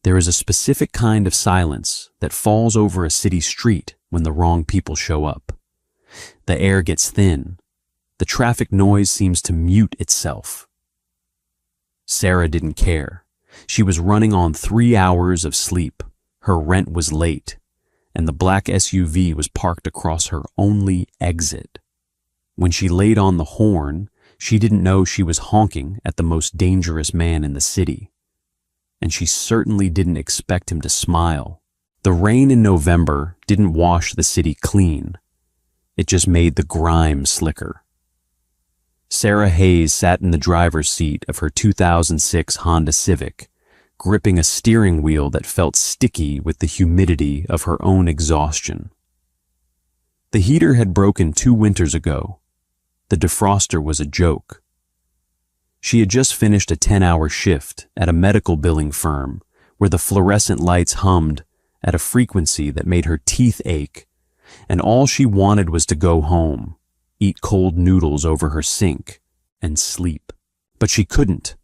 There is a specific kind of silence that falls over a city street when the wrong people show up. The air gets thin. The traffic noise seems to mute itself. Sarah didn't care. She was running on 3 hours of sleep. Her rent was late, and the black SUV was parked across her only exit. When she laid on the horn, she didn't know she was honking at the most dangerous man in the city. And she certainly didn't expect him to smile. The rain in November didn't wash the city clean. It just made the grime slicker. Sarah Hayes sat in the driver's seat of her 2006 Honda Civic, gripping a steering wheel that felt sticky with the humidity of her own exhaustion. The heater had broken 2 winters ago. The defroster was a joke. She had just finished a 10-hour shift at a medical billing firm where the fluorescent lights hummed at a frequency that made her teeth ache, and all she wanted was to go home, eat cold noodles over her sink, and sleep. But she couldn't,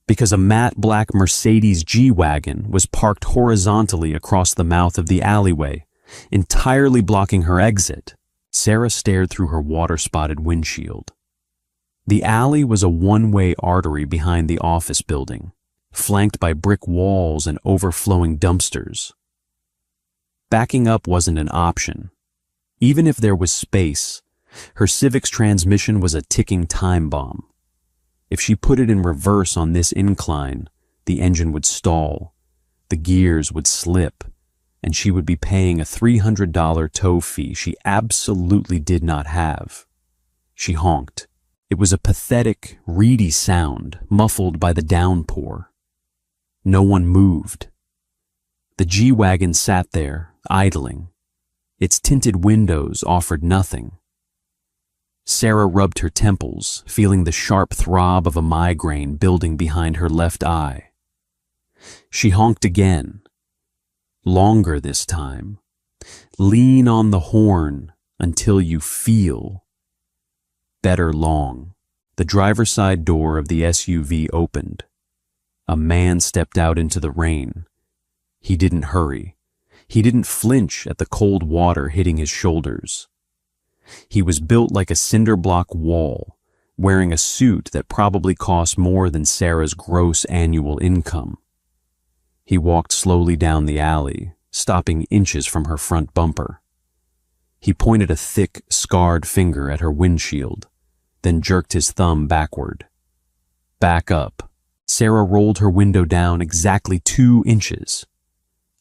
because a matte black Mercedes G-Wagon was parked horizontally across the mouth of the alleyway, entirely blocking her exit. Sarah stared through her water-spotted windshield. The alley was a one-way artery behind the office building, flanked by brick walls and overflowing dumpsters. Backing up wasn't an option. Even if there was space, her Civic's transmission was a ticking time bomb. If she put it in reverse on this incline, the engine would stall, the gears would slip, and she would be paying a $300 tow fee she absolutely did not have. She honked. It was a pathetic, reedy sound, muffled by the downpour. No one moved. The G-Wagon sat there, idling. Its tinted windows offered nothing. Sarah rubbed her temples, feeling the sharp throb of a migraine building behind her left eye. She honked again. Longer this time. Lean on the horn until you feel. Better long. The driver's side door of the SUV opened. A man stepped out into the rain. He didn't hurry. He didn't flinch at the cold water hitting his shoulders. He was built like a cinder block wall, wearing a suit that probably cost more than Sarah's gross annual income. He walked slowly down the alley, stopping inches from her front bumper. He pointed a thick, scarred finger at her windshield, then jerked his thumb backward. Back up. Sarah rolled her window down exactly 2 inches.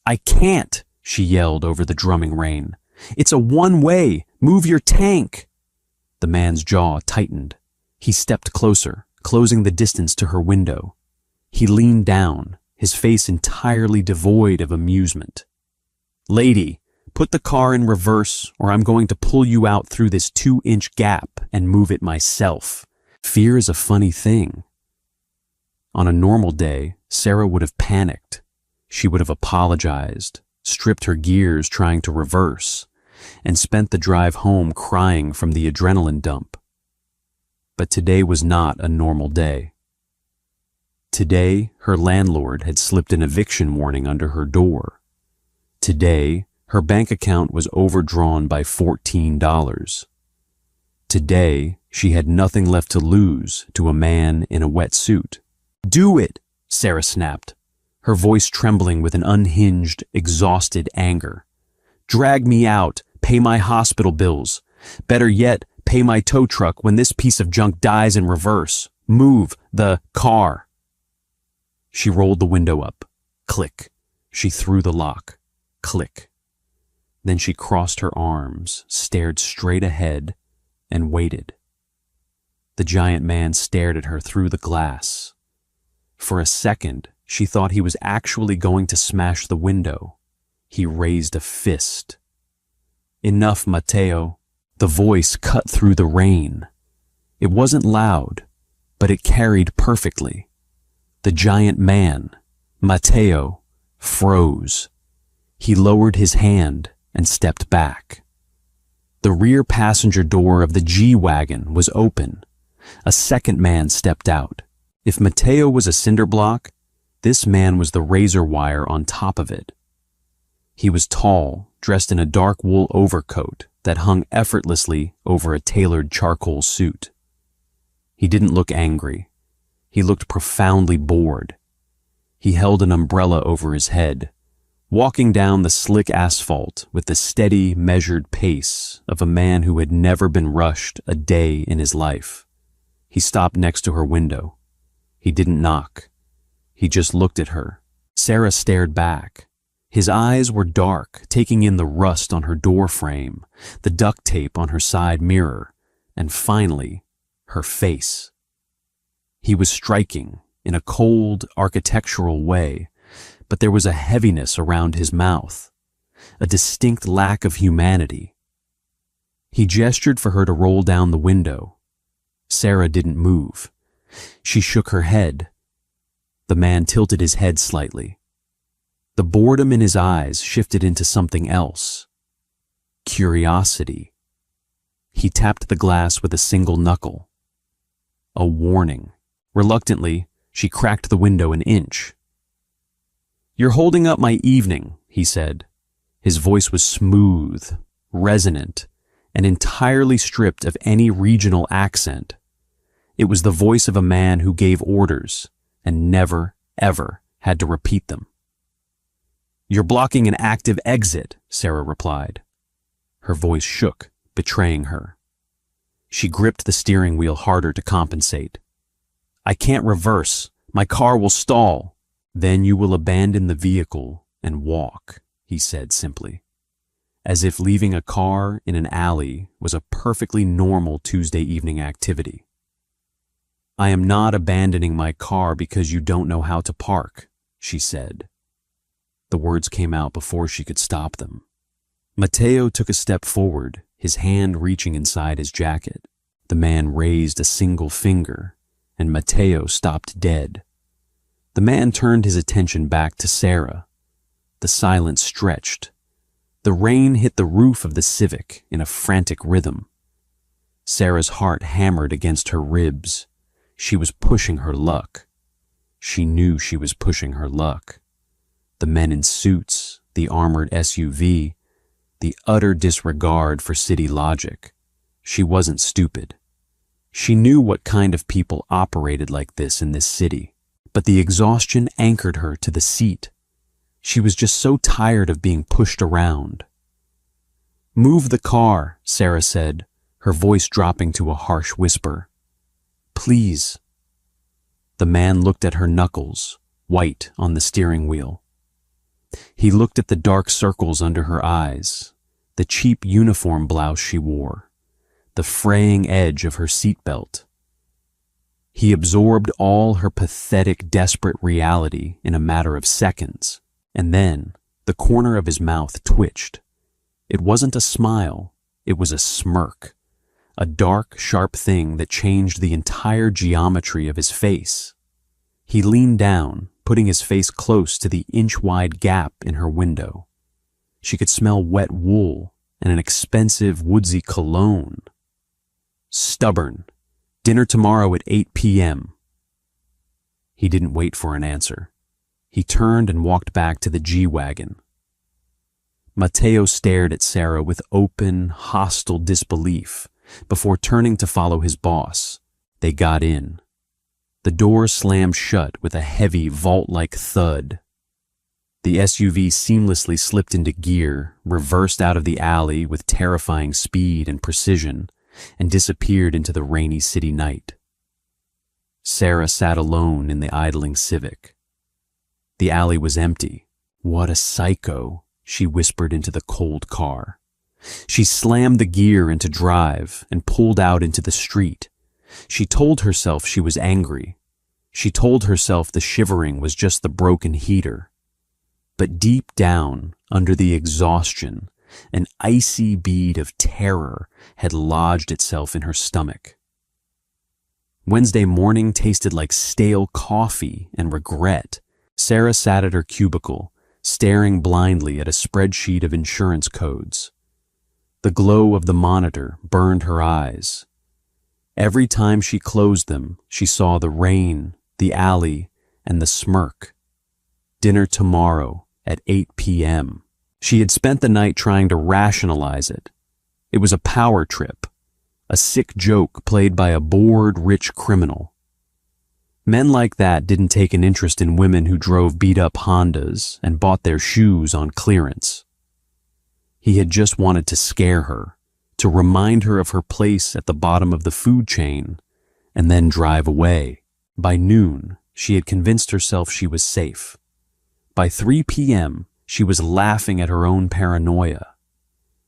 "I can't," she yelled over the drumming rain. "It's a one-way. Move your tank." The man's jaw tightened. He stepped closer, closing the distance to her window. He leaned down, his face entirely devoid of amusement. "Lady, put the car in reverse or I'm going to pull you out through this 2-inch gap and move it myself." Fear is a funny thing. On a normal day, Sarah would have panicked. She would have apologized, stripped her gears trying to reverse, and spent the drive home crying from the adrenaline dump. But today was not a normal day. Today, her landlord had slipped an eviction warning under her door. Today, her bank account was overdrawn by $14. Today, she had nothing left to lose to a man in a wet suit. "Do it," Sarah snapped, her voice trembling with an unhinged, exhausted anger. "Drag me out, pay my hospital bills. Better yet, pay my tow truck when this piece of junk dies in reverse. Move the car." She rolled the window up. Click. She threw the lock. Click. Then she crossed her arms, stared straight ahead, and waited. The giant man stared at her through the glass. For a second, she thought he was actually going to smash the window. He raised a fist. "Enough, Matteo." The voice cut through the rain. It wasn't loud, but it carried perfectly. The giant man, Matteo, froze. He lowered his hand and stepped back. The rear passenger door of the G-Wagon was open. A second man stepped out. If Matteo was a cinder block, This man was the razor wire on top of it. He was tall, dressed in a dark wool overcoat that hung effortlessly over a tailored charcoal suit. He didn't look angry. He looked profoundly bored. He held an umbrella over his head, walking down the slick asphalt with the steady, measured pace of a man who had never been rushed a day in his life. He stopped next to her window. He didn't knock. He just looked at her. Sarah stared back. His eyes were dark, taking in the rust on her door frame, the duct tape on her side mirror, and finally, her face. He was striking in a cold, architectural way, but there was a heaviness around his mouth, a distinct lack of humanity. He gestured for her to roll down the window. Sarah didn't move. She shook her head. The man tilted his head slightly. The boredom in his eyes shifted into something else. Curiosity. He tapped the glass with a single knuckle. A warning. Reluctantly, she cracked the window an inch. "You're holding up my evening," he said. His voice was smooth, resonant, and entirely stripped of any regional accent. It was the voice of a man who gave orders and never, ever had to repeat them. "You're blocking an active exit," Sarah replied. Her voice shook, betraying her. She gripped the steering wheel harder to compensate. "I can't reverse. My car will stall." "Then you will abandon the vehicle and walk," he said simply, as if leaving a car in an alley was a perfectly normal Tuesday evening activity. "I am not abandoning my car because you don't know how to park," she said. The words came out before she could stop them. Matteo took a step forward, his hand reaching inside his jacket. The man raised a single finger, and Matteo stopped dead. The man turned his attention back to Sarah. The silence stretched. The rain hit the roof of the Civic in a frantic rhythm. Sarah's heart hammered against her ribs. She was pushing her luck. She knew she was pushing her luck. The men in suits, the armored SUV, the utter disregard for city logic. She wasn't stupid. She knew what kind of people operated like this in this city. But the exhaustion anchored her to the seat. She was just so tired of being pushed around. "Move the car," Sarah said, her voice dropping to a harsh whisper. "Please." The man looked at her knuckles, white on the steering wheel. He looked at the dark circles under her eyes, the cheap uniform blouse she wore, the fraying edge of her seatbelt. He absorbed all her pathetic, desperate reality in a matter of seconds, and then the corner of his mouth twitched. It wasn't a smile, it was a smirk, a dark, sharp thing that changed the entire geometry of his face. He leaned down, putting his face close to the inch-wide gap in her window. She could smell wet wool and an expensive, woodsy cologne. "Stubborn. Dinner tomorrow at 8 p.m. He didn't wait for an answer. He turned and walked back to the G-Wagon. Matteo stared at Sarah with open, hostile disbelief before turning to follow his boss. They got in. The door slammed shut with a heavy, vault-like thud. The SUV seamlessly slipped into gear, reversed out of the alley with terrifying speed and precision, and disappeared into the rainy city night. Sarah sat alone in the idling Civic. The alley was empty. "What a psycho," she whispered into the cold car. She slammed the gear into drive and pulled out into the street. She told herself she was angry. She told herself the shivering was just the broken heater. But deep down, under the exhaustion, an icy bead of terror had lodged itself in her stomach. Wednesday morning tasted like stale coffee and regret. Sarah sat at her cubicle, staring blindly at a spreadsheet of insurance codes. The glow of the monitor burned her eyes. Every time she closed them, she saw the rain, the alley, and the smirk. Dinner tomorrow at 8 p.m. She had spent the night trying to rationalize it. It was a power trip, a sick joke played by a bored, rich criminal. Men like that didn't take an interest in women who drove beat-up Hondas and bought their shoes on clearance. He had just wanted to scare her, to remind her of her place at the bottom of the food chain, and then drive away. By noon, she had convinced herself she was safe. By 3 p.m., she was laughing at her own paranoia.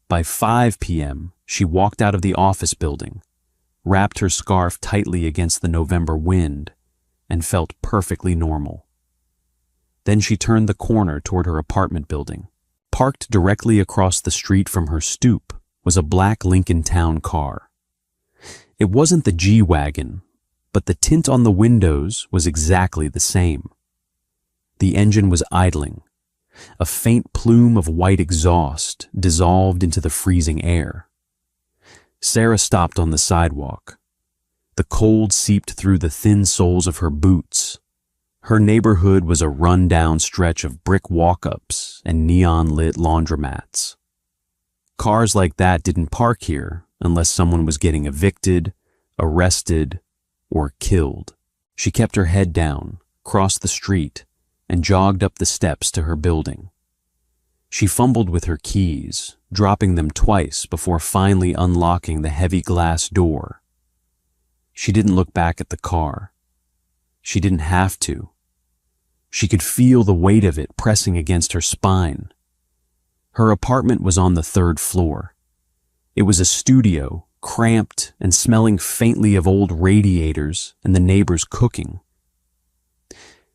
By 5 p.m., she walked out of the office building, wrapped her scarf tightly against the November wind, and felt perfectly normal. Then she turned the corner toward her apartment building. Parked directly across the street from her stoop was a black Lincoln Town car. It wasn't the G-Wagon, but the tint on the windows was exactly the same. The engine was idling. A faint plume of white exhaust dissolved into the freezing air. Sarah stopped on the sidewalk. The cold seeped through the thin soles of her boots. Her neighborhood was a run-down stretch of brick walk-ups and neon-lit laundromats. Cars like that didn't park here unless someone was getting evicted, arrested, or killed. She kept her head down, crossed the street, and jogged up the steps to her building. She fumbled with her keys, dropping them twice before finally unlocking the heavy glass door. She didn't look back at the car. She didn't have to. She could feel the weight of it pressing against her spine. Her apartment was on the 3rd floor. It was a studio, cramped and smelling faintly of old radiators and the neighbors cooking.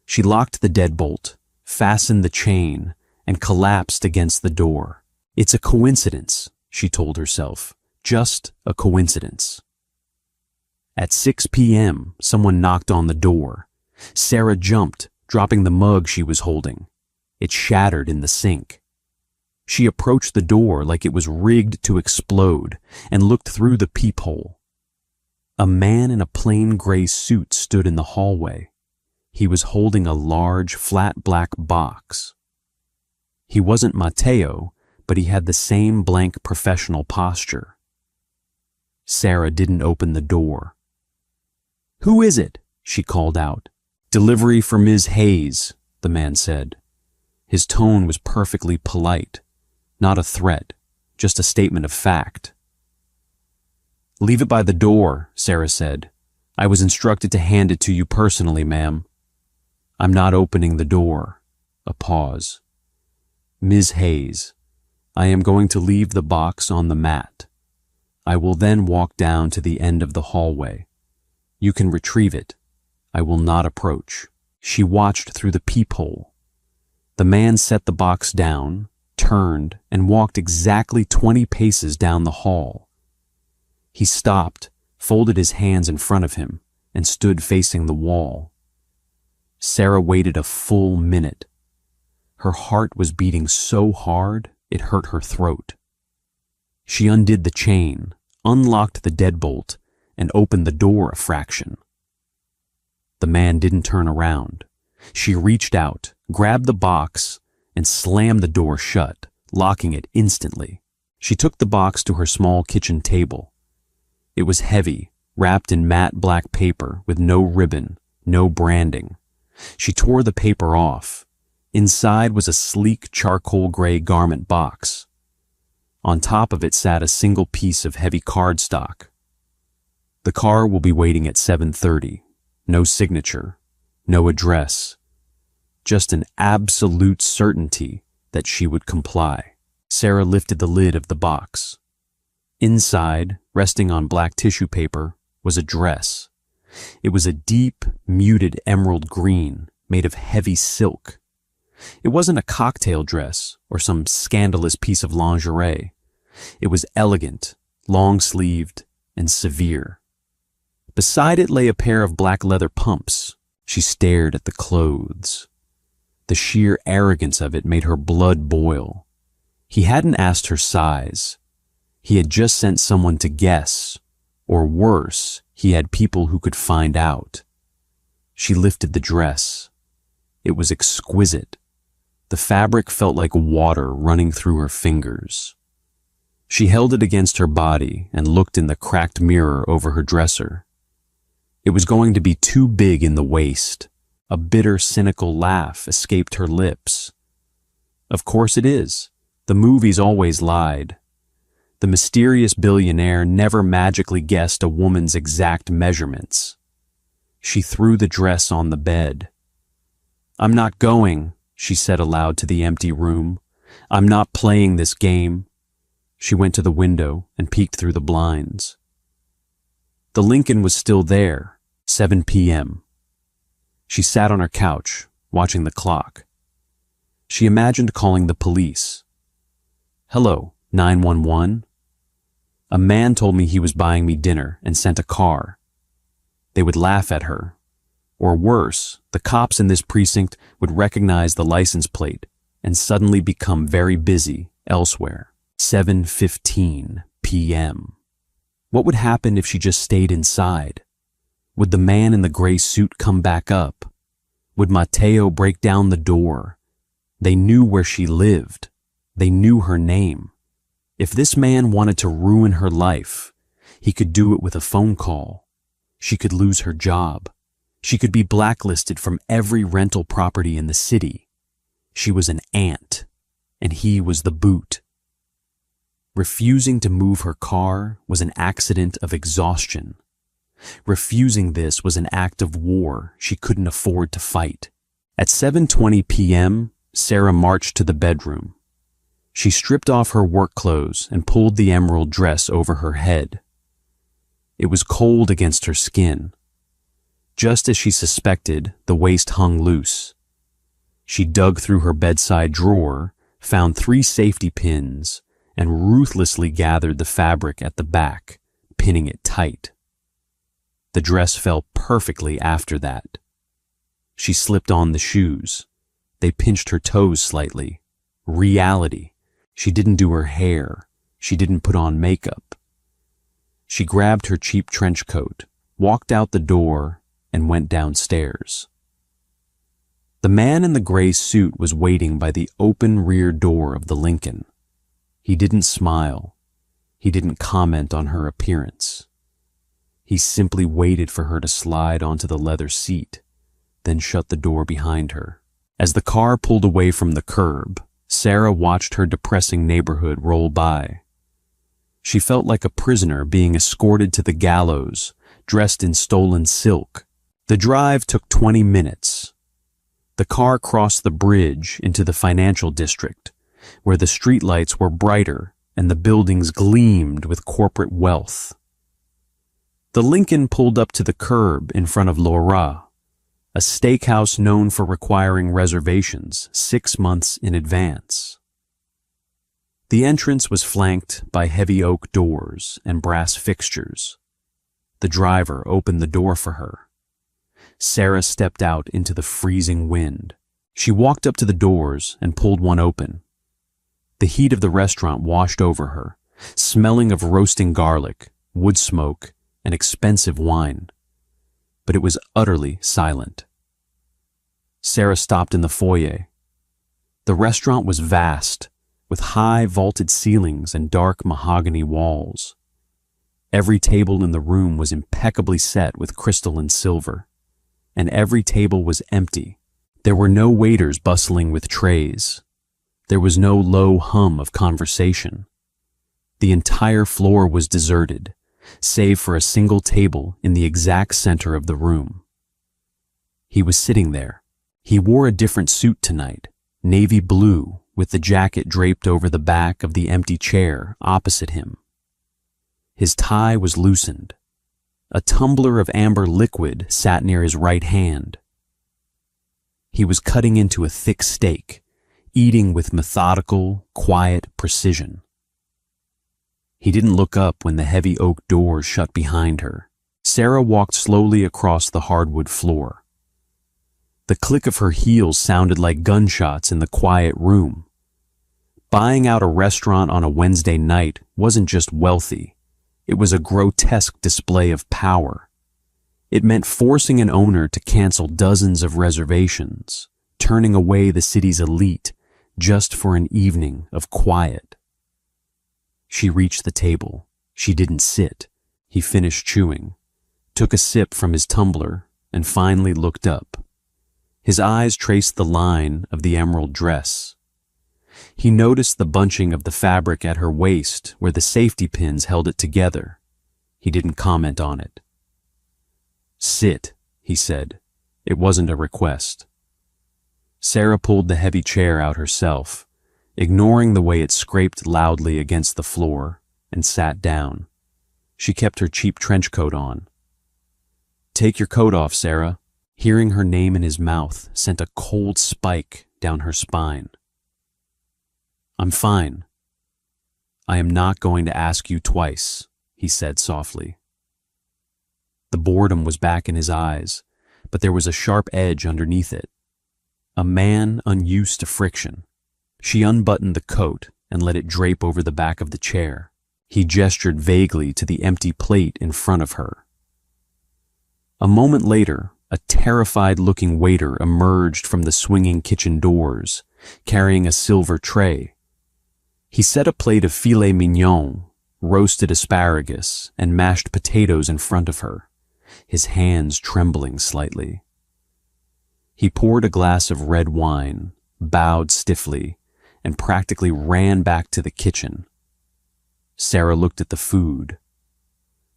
She locked the deadbolt, fastened the chain, and collapsed against the door. It's a coincidence, she told herself, just a coincidence. At 6 p.m., someone knocked on the door. Sarah jumped, dropping the mug she was holding. It shattered in the sink. She approached the door like it was rigged to explode and looked through the peephole. A man in a plain gray suit stood in the hallway. He was holding a large, flat black box. He wasn't Mateo, but he had the same blank professional posture. Sarah didn't open the door. "Who is it?" she called out. "Delivery for Ms. Hayes," the man said. His tone was perfectly polite, not a threat, just a statement of fact. "Leave it by the door," Sarah said. "I was instructed to hand it to you personally, ma'am." "I'm not opening the door." A pause. "Ms. Hayes, I am going to leave the box on the mat. I will then walk down to the end of the hallway. You can retrieve it. I will not approach." She watched through the peephole. The man set the box down, turned, and walked exactly 20 paces down the hall. He stopped, folded his hands in front of him, and stood facing the wall. Sarah waited a full minute. Her heart was beating so hard it hurt her throat. She undid the chain, unlocked the deadbolt, and opened the door a fraction. The man didn't turn around. She reached out, grabbed the box, and slammed the door shut, locking it instantly. She took the box to her small kitchen table. It was heavy, wrapped in matte black paper with no ribbon, no branding. She tore the paper off. Inside was a sleek charcoal gray garment box. On top of it sat a single piece of heavy cardstock. "The car will be waiting at 7:30. No signature, no address. Just an absolute certainty that she would comply." Sarah lifted the lid of the box. Inside, resting on black tissue paper, was a dress. It was a deep, muted emerald green made of heavy silk. It wasn't a cocktail dress or some scandalous piece of lingerie. It was elegant, long-sleeved, and severe. Beside it lay a pair of black leather pumps. She stared at the clothes. The sheer arrogance of it made her blood boil. He hadn't asked her size. He had just sent someone to guess, or worse, he had people who could find out. She lifted the dress. It was exquisite, The fabric felt like water running through her fingers. She held it against her body and looked in the cracked mirror over her dresser. It was going to be too big in the waist. A bitter, cynical laugh escaped her lips. Of course it is. The movies always lied. The mysterious billionaire never magically guessed a woman's exact measurements. She threw the dress on the bed. "I'm not going," she said aloud to the empty room. "I'm not playing this game." She went to the window and peeked through the blinds. The Lincoln was still there, 7 p.m. She sat on her couch, watching the clock. She imagined calling the police. "Hello, 911? A man told me he was buying me dinner and sent a car." They would laugh at her. Or worse, the cops in this precinct would recognize the license plate and suddenly become very busy elsewhere. 7:15 p.m. What would happen if she just stayed inside? Would the man in the gray suit come back up? Would Mateo break down the door? They knew where she lived. They knew her name. If this man wanted to ruin her life, he could do it with a phone call. She could lose her job. She could be blacklisted from every rental property in the city. She was an ant, and he was the boot. Refusing to move her car was an accident of exhaustion. Refusing this was an act of war she couldn't afford to fight. At 7:20 p.m., Sarah marched to the bedroom. She stripped off her work clothes and pulled the emerald dress over her head. It was cold against her skin. Just as she suspected, the waist hung loose. She dug through her bedside drawer, found 3 safety pins, and ruthlessly gathered the fabric at the back, pinning it tight. The dress fell perfectly after that. She slipped on the shoes. They pinched her toes slightly. Reality. She didn't do her hair. She didn't put on makeup. She grabbed her cheap trench coat, walked out the door, and went downstairs. The man in the gray suit was waiting by the open rear door of the Lincoln. He didn't smile. He didn't comment on her appearance. He simply waited for her to slide onto the leather seat, then shut the door behind her. As the car pulled away from the curb, Sarah watched her depressing neighborhood roll by. She felt like a prisoner being escorted to the gallows, dressed in stolen silk. The drive took 20 minutes. The car crossed the bridge into the financial district, where the streetlights were brighter and the buildings gleamed with corporate wealth. The Lincoln pulled up to the curb in front of Laura, a steakhouse known for requiring reservations 6 months in advance. The entrance was flanked by heavy oak doors and brass fixtures. The driver opened the door for her. Sarah stepped out into the freezing wind. She walked up to the doors and pulled one open. The heat of the restaurant washed over her, smelling of roasting garlic, wood smoke, and expensive wine. But it was utterly silent. Sarah stopped in the foyer. The restaurant was vast, with high vaulted ceilings and dark mahogany walls. Every table in the room was impeccably set with crystal and silver, and every table was empty. There were no waiters bustling with trays. There was no low hum of conversation. The entire floor was deserted, save for a single table in the exact center of the room. He was sitting there. He wore a different suit tonight, navy blue, with the jacket draped over the back of the empty chair opposite him. His tie was loosened. A tumbler of amber liquid sat near his right hand. He was cutting into a thick steak, eating with methodical, quiet precision. He didn't look up when the heavy oak doors shut behind her. Sarah walked slowly across the hardwood floor. The click of her heels sounded like gunshots in the quiet room. Buying out a restaurant on a Wednesday night wasn't just wealthy. It was a grotesque display of power. It meant forcing an owner to cancel dozens of reservations, turning away the city's elite, just for an evening of quiet. She reached the table. She didn't sit. He finished chewing, took a sip from his tumbler, and finally looked up. His eyes traced the line of the emerald dress. He noticed the bunching of the fabric at her waist where the safety pins held it together. He didn't comment on it. "Sit," he said. It wasn't a request. Sarah pulled the heavy chair out herself, ignoring the way it scraped loudly against the floor, and sat down. She kept her cheap trench coat on. "Take your coat off, Sarah." Hearing her name in his mouth sent a cold spike down her spine. "I'm fine. I am not going to ask you twice," he said softly. The boredom was back in his eyes, but there was a sharp edge underneath it. A man unused to friction. She unbuttoned the coat and let it drape over the back of the chair. He gestured vaguely to the empty plate in front of her. A moment later, a terrified-looking waiter emerged from the swinging kitchen doors, carrying a silver tray. He set a plate of filet mignon, roasted asparagus, and mashed potatoes in front of her, his hands trembling slightly. He poured a glass of red wine, bowed stiffly, and practically ran back to the kitchen. Sarah looked at the food.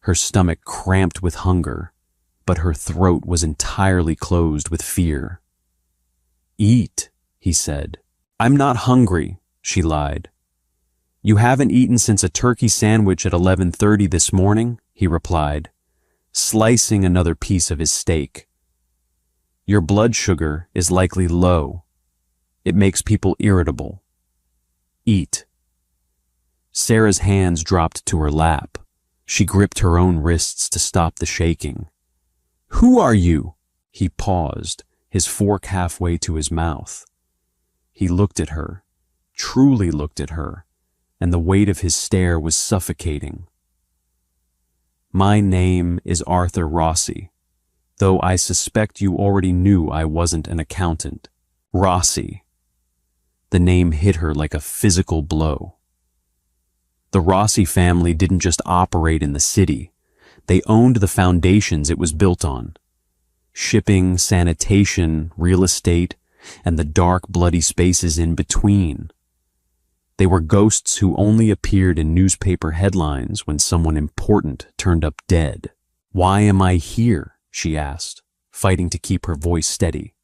Her stomach cramped with hunger, but her throat was entirely closed with fear. "Eat," he said. "I'm not hungry," she lied. "You haven't eaten since a turkey sandwich at 11:30 this morning," he replied, slicing another piece of his steak. "Your blood sugar is likely low. It makes people irritable. Eat." Sarah's hands dropped to her lap. She gripped her own wrists to stop the shaking. "Who are you?" He paused, his fork halfway to his mouth. He looked at her, truly looked at her, and the weight of his stare was suffocating. "My name is Arthur Rossi, though I suspect you already knew I wasn't an accountant. Rossi." The name hit her like a physical blow. The Rossi family didn't just operate in the city. They owned the foundations it was built on. Shipping, sanitation, real estate, and the dark, bloody spaces in between. They were ghosts who only appeared in newspaper headlines when someone important turned up dead. "Why am I here?" she asked, fighting to keep her voice steady.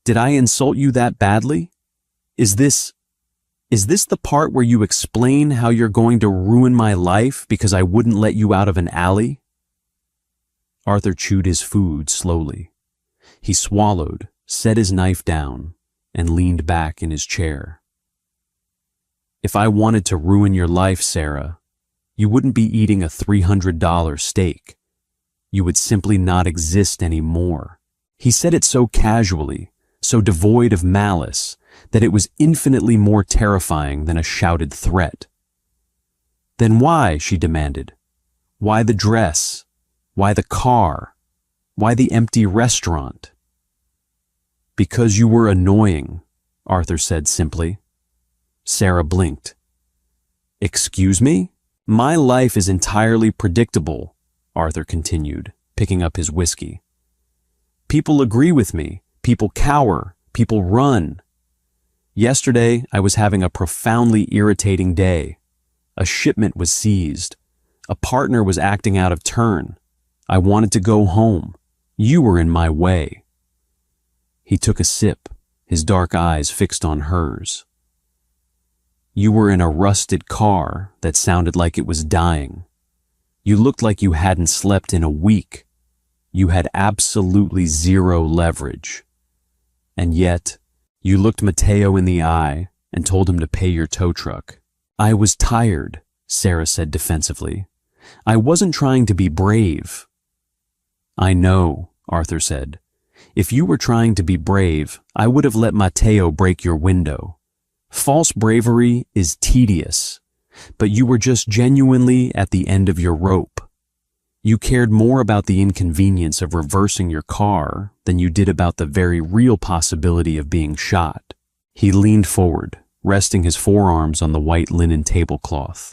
"Did I insult you that badly? Is this the part where you explain how you're going to ruin my life because I wouldn't let you out of an alley?" Arthur chewed his food slowly. He swallowed, set his knife down, and leaned back in his chair. "If I wanted to ruin your life, Sarah, you wouldn't be eating a $300 steak. You would simply not exist anymore." He said it so casually, so devoid of malice, that it was infinitely more terrifying than a shouted threat. "Then why?" she demanded. "Why the dress? Why the car? Why the empty restaurant?" "Because you were annoying," Arthur said simply. Sarah blinked. "Excuse me? My life is entirely predictable," Arthur continued, picking up his whiskey. "People agree with me. People cower. People run. Yesterday, I was having a profoundly irritating day. A shipment was seized. A partner was acting out of turn. I wanted to go home. You were in my way." He took a sip, his dark eyes fixed on hers. "You were in a rusted car that sounded like it was dying. You looked like you hadn't slept in a week. You had absolutely zero leverage. And yet, you looked Matteo in the eye and told him to pay your tow truck." "I was tired," Sarah said defensively. "I wasn't trying to be brave." "I know," Arthur said. "If you were trying to be brave, I would have let Matteo break your window. False bravery is tedious, but you were just genuinely at the end of your rope. You cared more about the inconvenience of reversing your car than you did about the very real possibility of being shot." He leaned forward, resting his forearms on the white linen tablecloth.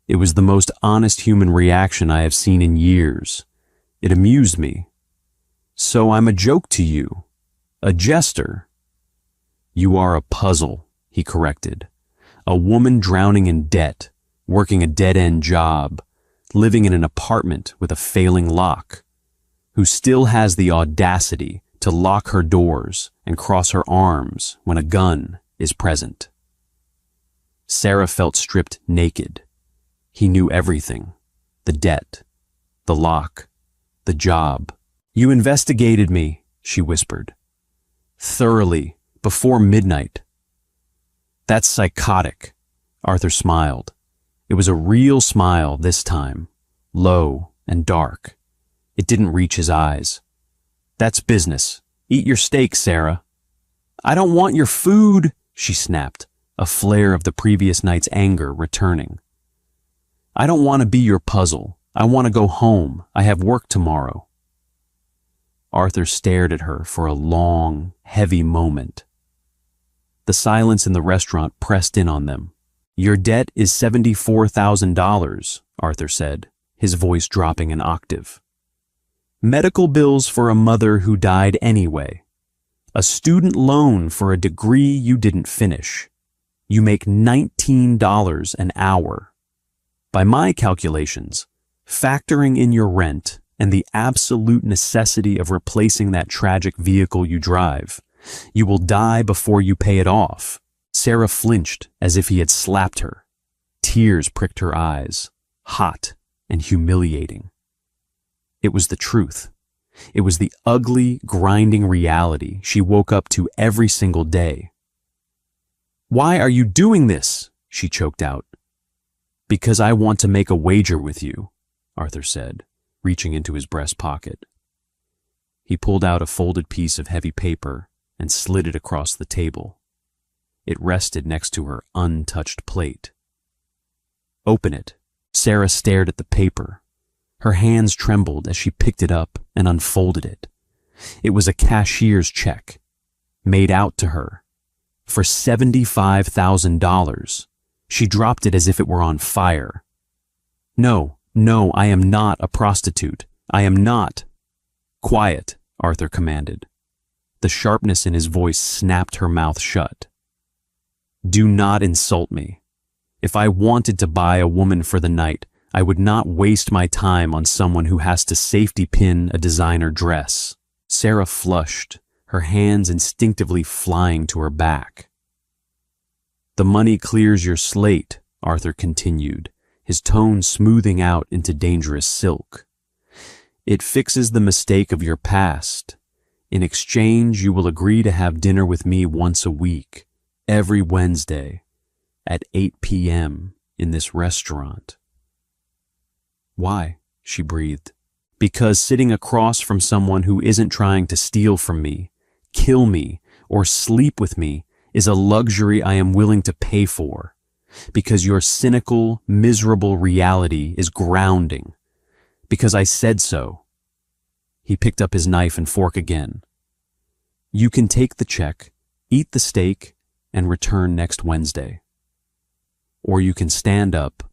It was the most honest human reaction I have seen in years. It amused me. So I'm a joke to you, a jester. You are a puzzle, he corrected. A woman drowning in debt, working a dead-end job, living in an apartment with a failing lock, who still has the audacity to lock her doors and cross her arms when a gun is present. Sarah felt stripped naked. He knew everything. The debt, the lock, the job. You investigated me, she whispered. Thoroughly, before midnight. That's psychotic, Arthur smiled. It was a real smile this time, low and dark. It didn't reach his eyes. That's business. Eat your steak, Sarah. I don't want your food, she snapped, a flare of the previous night's anger returning. I don't want to be your puzzle. I want to go home. I have work tomorrow. Arthur stared at her for a long, heavy moment. The silence in the restaurant pressed in on them. Your debt is $74,000, Arthur said, his voice dropping an octave. Medical bills for a mother who died anyway. A student loan for a degree you didn't finish. You make $19 an hour. By my calculations, factoring in your rent and the absolute necessity of replacing that tragic vehicle you drive, you will die before you pay it off. Sarah flinched as if he had slapped her. Tears pricked her eyes, hot and humiliating. It was the truth. It was the ugly, grinding reality she woke up to every single day. Why are you doing this? She choked out. Because I want to make a wager with you, Arthur said, reaching into his breast pocket. He pulled out a folded piece of heavy paper and slid it across the table. It rested next to her untouched plate. Open it. Sarah stared at the paper. Her hands trembled as she picked it up and unfolded it. It was a cashier's check, made out to her, for $75,000. She dropped it as if it were on fire. No, I am not a prostitute. I am not. Quiet, Arthur commanded. The sharpness in his voice snapped her mouth shut. Do not insult me. If I wanted to buy a woman for the night, I would not waste my time on someone who has to safety pin a designer dress. Sarah flushed, her hands instinctively flying to her back. The money clears your slate, Arthur continued, his tone smoothing out into dangerous silk. It fixes the mistake of your past. In exchange, you will agree to have dinner with me once a week, every Wednesday, at 8 p.m. in this restaurant. Why? She breathed. Because sitting across from someone who isn't trying to steal from me, kill me, or sleep with me is a luxury I am willing to pay for. Because your cynical, miserable reality is grounding. Because I said so. He picked up his knife and fork again. You can take the check, eat the steak, and return next Wednesday. Or you can stand up,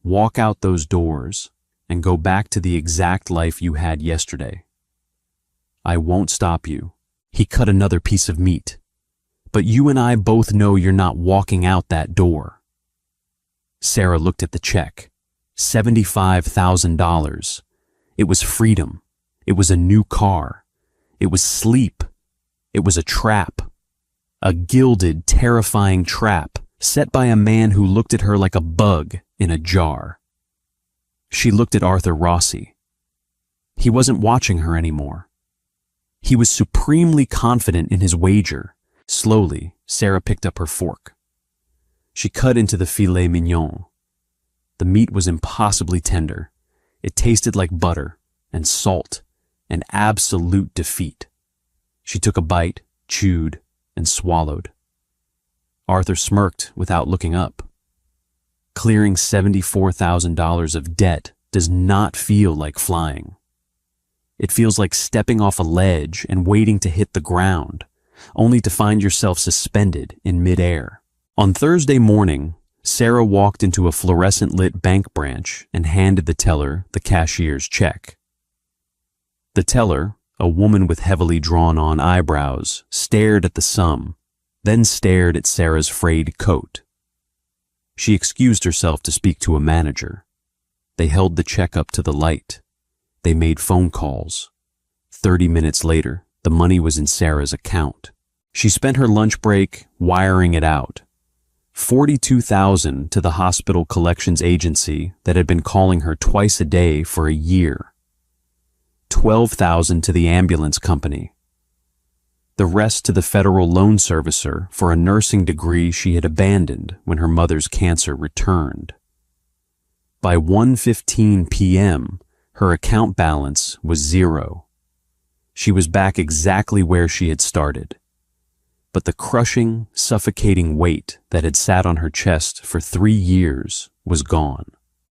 walk out those doors, and go back to the exact life you had yesterday. I won't stop you. He cut another piece of meat. But you and I both know you're not walking out that door. Sarah looked at the check. $75,000. It was freedom. It was a new car. It was sleep. It was a trap. A gilded, terrifying trap set by a man who looked at her like a bug in a jar. She looked at Arthur Rossi. He wasn't watching her anymore. He was supremely confident in his wager. Slowly, Sarah picked up her fork. She cut into the filet mignon. The meat was impossibly tender. It tasted like butter and salt and absolute defeat. She took a bite, chewed, and swallowed. Arthur smirked without looking up. Clearing $74,000 of debt does not feel like flying. It feels like stepping off a ledge and waiting to hit the ground, only to find yourself suspended in midair. On Thursday morning, Sarah walked into a fluorescent-lit bank branch and handed the teller the cashier's check. The teller, a woman with heavily drawn-on eyebrows, stared at the sum, then stared at Sarah's frayed coat. She excused herself to speak to a manager. They held the check up to the light. They made phone calls. 30 minutes later, the money was in Sarah's account. She spent her lunch break wiring it out. $42,000 to the hospital collections agency that had been calling her twice a day for a year. $12,000 to the ambulance company. The rest to the federal loan servicer for a nursing degree she had abandoned when her mother's cancer returned. By 1:15 p.m., her account balance was zero. She was back exactly where she had started. But the crushing, suffocating weight that had sat on her chest for 3 years was gone.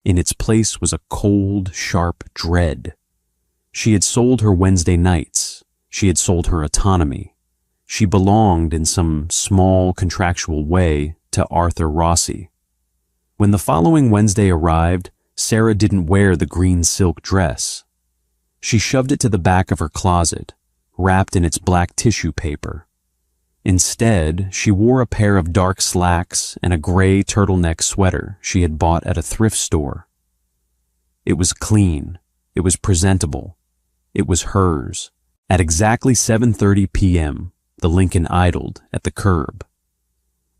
In its place was a cold, sharp dread. She had sold her Wednesday nights. She had sold her autonomy. She belonged in some small, contractual way to Arthur Rossi. When the following Wednesday arrived, Sarah didn't wear the green silk dress. She shoved it to the back of her closet, wrapped in its black tissue paper. Instead, she wore a pair of dark slacks and a gray turtleneck sweater she had bought at a thrift store. It was clean. It was presentable. It was hers. At exactly 7:30 p.m., the Lincoln idled at the curb.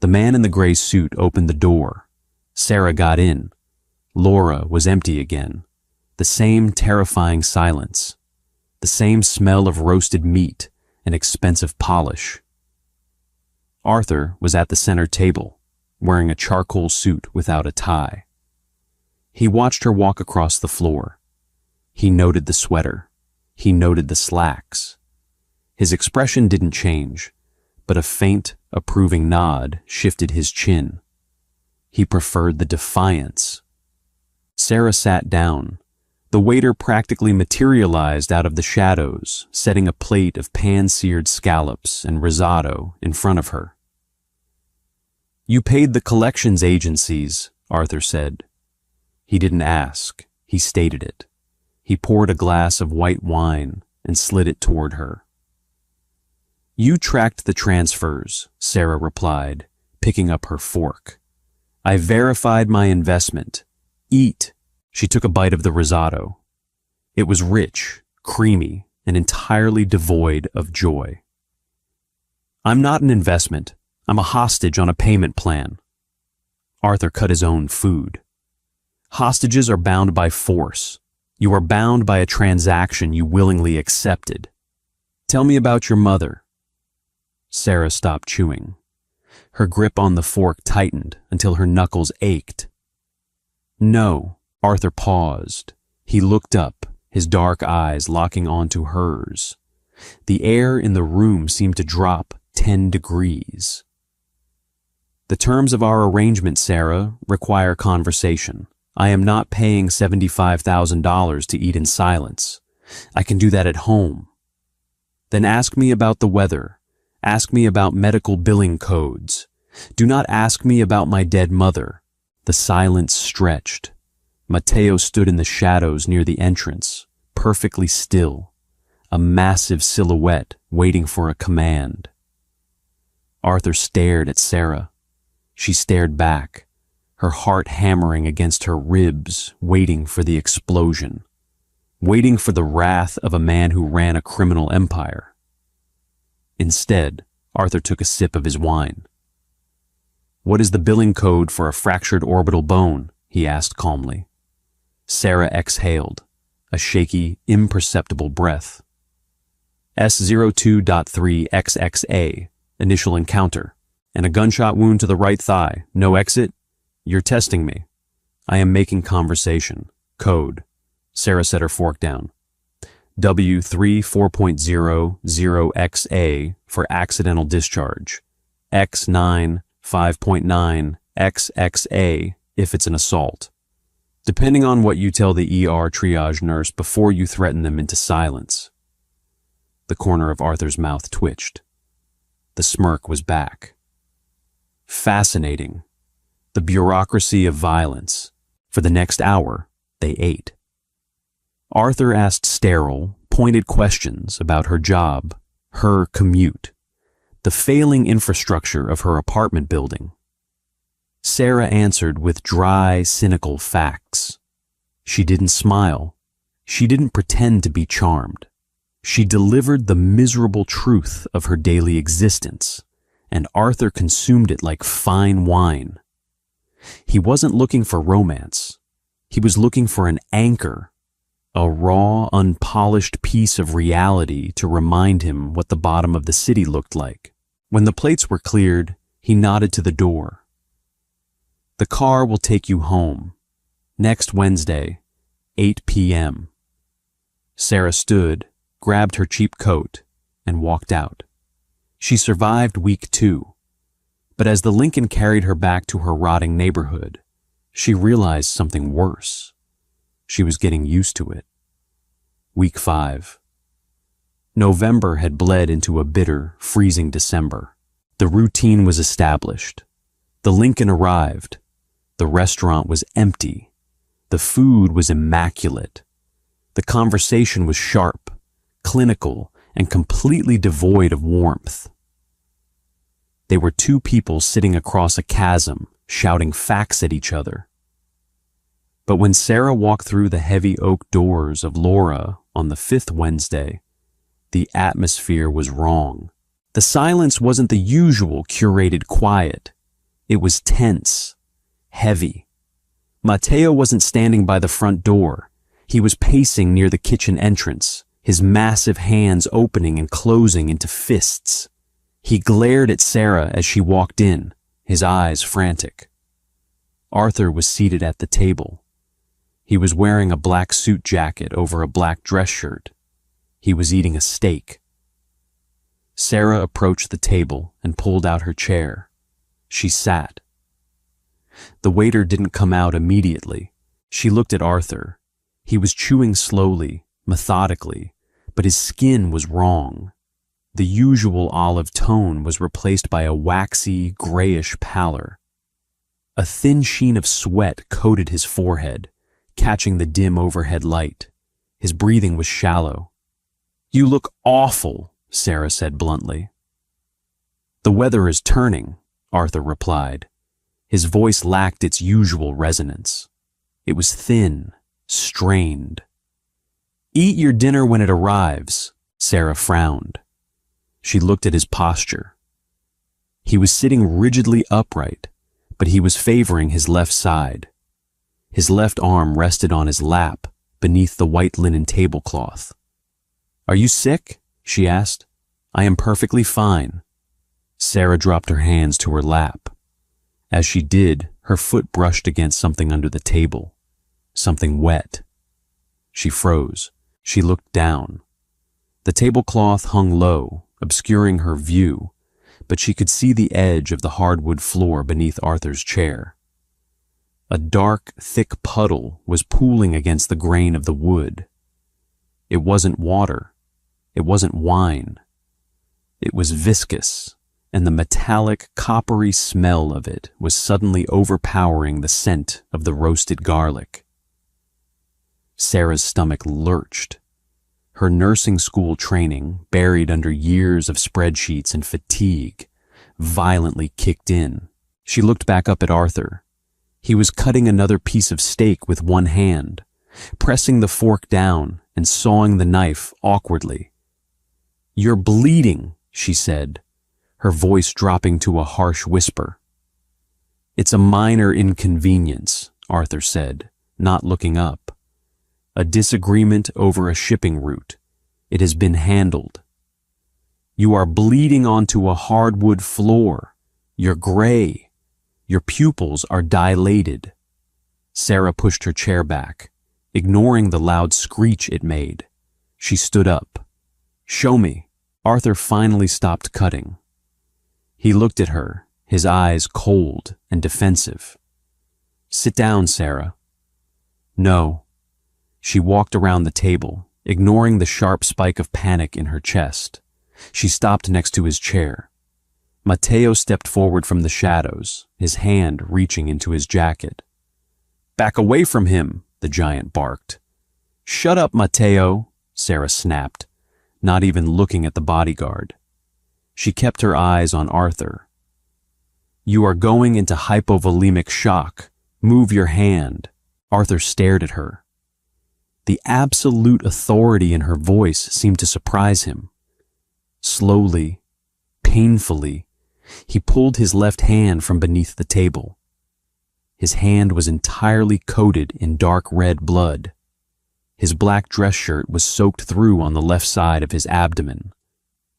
The man in the gray suit opened the door. Sarah got in. Laura was empty again. The same terrifying silence. The same smell of roasted meat and expensive polish. Arthur was at the center table, wearing a charcoal suit without a tie. He watched her walk across the floor. He noted the sweater. He noted the slacks. His expression didn't change, but a faint, approving nod shifted his chin. He preferred the defiance. Sarah sat down. The waiter practically materialized out of the shadows, setting a plate of pan-seared scallops and risotto in front of her. "You paid the collections agencies," Arthur said. He didn't ask. He stated it. He poured a glass of white wine and slid it toward her. "You tracked the transfers," Sarah replied, picking up her fork. "I verified my investment. Eat." She took a bite of the risotto. It was rich, creamy, and entirely devoid of joy. "I'm not an investment. I'm a hostage on a payment plan." Arthur cut his own food. "Hostages are bound by force. You are bound by a transaction you willingly accepted. Tell me about your mother." Sarah stopped chewing. Her grip on the fork tightened until her knuckles ached. "No." Arthur paused. He looked up, his dark eyes locking onto hers. The air in the room seemed to drop 10 degrees. "The terms of our arrangement, Sarah, require conversation. I am not paying $75,000 to eat in silence. I can do that at home." "Then ask me about the weather. Ask me about medical billing codes. Do not ask me about my dead mother." The silence stretched. Matteo stood in the shadows near the entrance, perfectly still, a massive silhouette waiting for a command. Arthur stared at Sarah. She stared back, her heart hammering against her ribs, waiting for the explosion, waiting for the wrath of a man who ran a criminal empire. Instead, Arthur took a sip of his wine. "What is the billing code for a fractured orbital bone?" he asked calmly. Sarah exhaled, a shaky, imperceptible breath. S02.3XXA, initial encounter, and a gunshot wound to the right thigh, no exit? You're testing me. I am making conversation. Code. Sarah set her fork down. W34.00XA for accidental discharge. X9 5.9 XXA if it's an assault. Depending on what you tell the ER triage nurse before you threaten them into silence. The corner of Arthur's mouth twitched. the smirk was back. Fascinating. The bureaucracy of violence. For the next hour, they ate. Arthur asked sterile, pointed questions about her job, her commute, the failing infrastructure of her apartment building. Sarah answered with dry, cynical facts. She didn't smile. She didn't pretend to be charmed. She delivered the miserable truth of her daily existence, and Arthur consumed it like fine wine. He wasn't looking for romance. He was looking for an anchor, a raw, unpolished piece of reality to remind him what the bottom of the city looked like. When the plates were cleared, he nodded to the door. "The car will take you home. Next Wednesday, 8 p.m. Sarah stood, grabbed her cheap coat, and walked out. She survived week 2, but as the Lincoln carried her back to her rotting neighborhood, she realized something worse. She was getting used to it. Week 5. November had bled into a bitter, freezing December. The routine was established. The Lincoln arrived. The restaurant was empty. The food was immaculate. The conversation was sharp, clinical, and completely devoid of warmth. They were two people sitting across a chasm, shouting facts at each other. But when Sarah walked through the heavy oak doors of Laura on the 5th Wednesday, the atmosphere was wrong. The silence wasn't the usual curated quiet. It was tense, heavy. Mateo wasn't standing by the front door. He was pacing near the kitchen entrance, his massive hands opening and closing into fists. He glared at Sarah as she walked in, his eyes frantic. Arthur was seated at the table. He was wearing a black suit jacket over a black dress shirt. He was eating a steak. Sarah approached the table and pulled out her chair. She sat. The waiter didn't come out immediately. She looked at Arthur. He was chewing slowly, methodically, but his skin was wrong. The usual olive tone was replaced by a waxy, grayish pallor. A thin sheen of sweat coated his forehead, catching the dim overhead light. His breathing was shallow. "You look awful," Sarah said bluntly. "The weather is turning," Arthur replied. His voice lacked its usual resonance. It was thin, strained. "Eat your dinner when it arrives," Sarah frowned. She looked at his posture. He was sitting rigidly upright, but he was favoring his left side. His left arm rested on his lap beneath the white linen tablecloth. "Are you sick?" she asked. "I am perfectly fine." Sarah dropped her hands to her lap. As she did, her foot brushed against something under the table, something wet. She froze. She looked down. The tablecloth hung low, obscuring her view, but she could see the edge of the hardwood floor beneath Arthur's chair. A dark, thick puddle was pooling against the grain of the wood. It wasn't water. It wasn't wine. It was viscous, and the metallic, coppery smell of it was suddenly overpowering the scent of the roasted garlic. Sarah's stomach lurched. Her nursing school training, buried under years of spreadsheets and fatigue, violently kicked in. She looked back up at Arthur. He was cutting another piece of steak with one hand, pressing the fork down and sawing the knife awkwardly. "You're bleeding," she said, her voice dropping to a harsh whisper. "It's a minor inconvenience," Arthur said, not looking up. "A disagreement over a shipping route. It has been handled." "You are bleeding onto a hardwood floor. You're gray. Your pupils are dilated." Sarah pushed her chair back, ignoring the loud screech it made. She stood up. "Show me." Arthur finally stopped cutting. He looked at her, his eyes cold and defensive. "Sit down, Sarah." "No." She walked around the table, ignoring the sharp spike of panic in her chest. She stopped next to his chair. Matteo stepped forward from the shadows, his hand reaching into his jacket. "Back away from him," the giant barked. "Shut up, Matteo," Sarah snapped, not even looking at the bodyguard. She kept her eyes on Arthur. "You are going into hypovolemic shock. Move your hand." Arthur stared at her. The absolute authority in her voice seemed to surprise him. Slowly, painfully, he pulled his left hand from beneath the table. His hand was entirely coated in dark red blood. His black dress shirt was soaked through on the left side of his abdomen.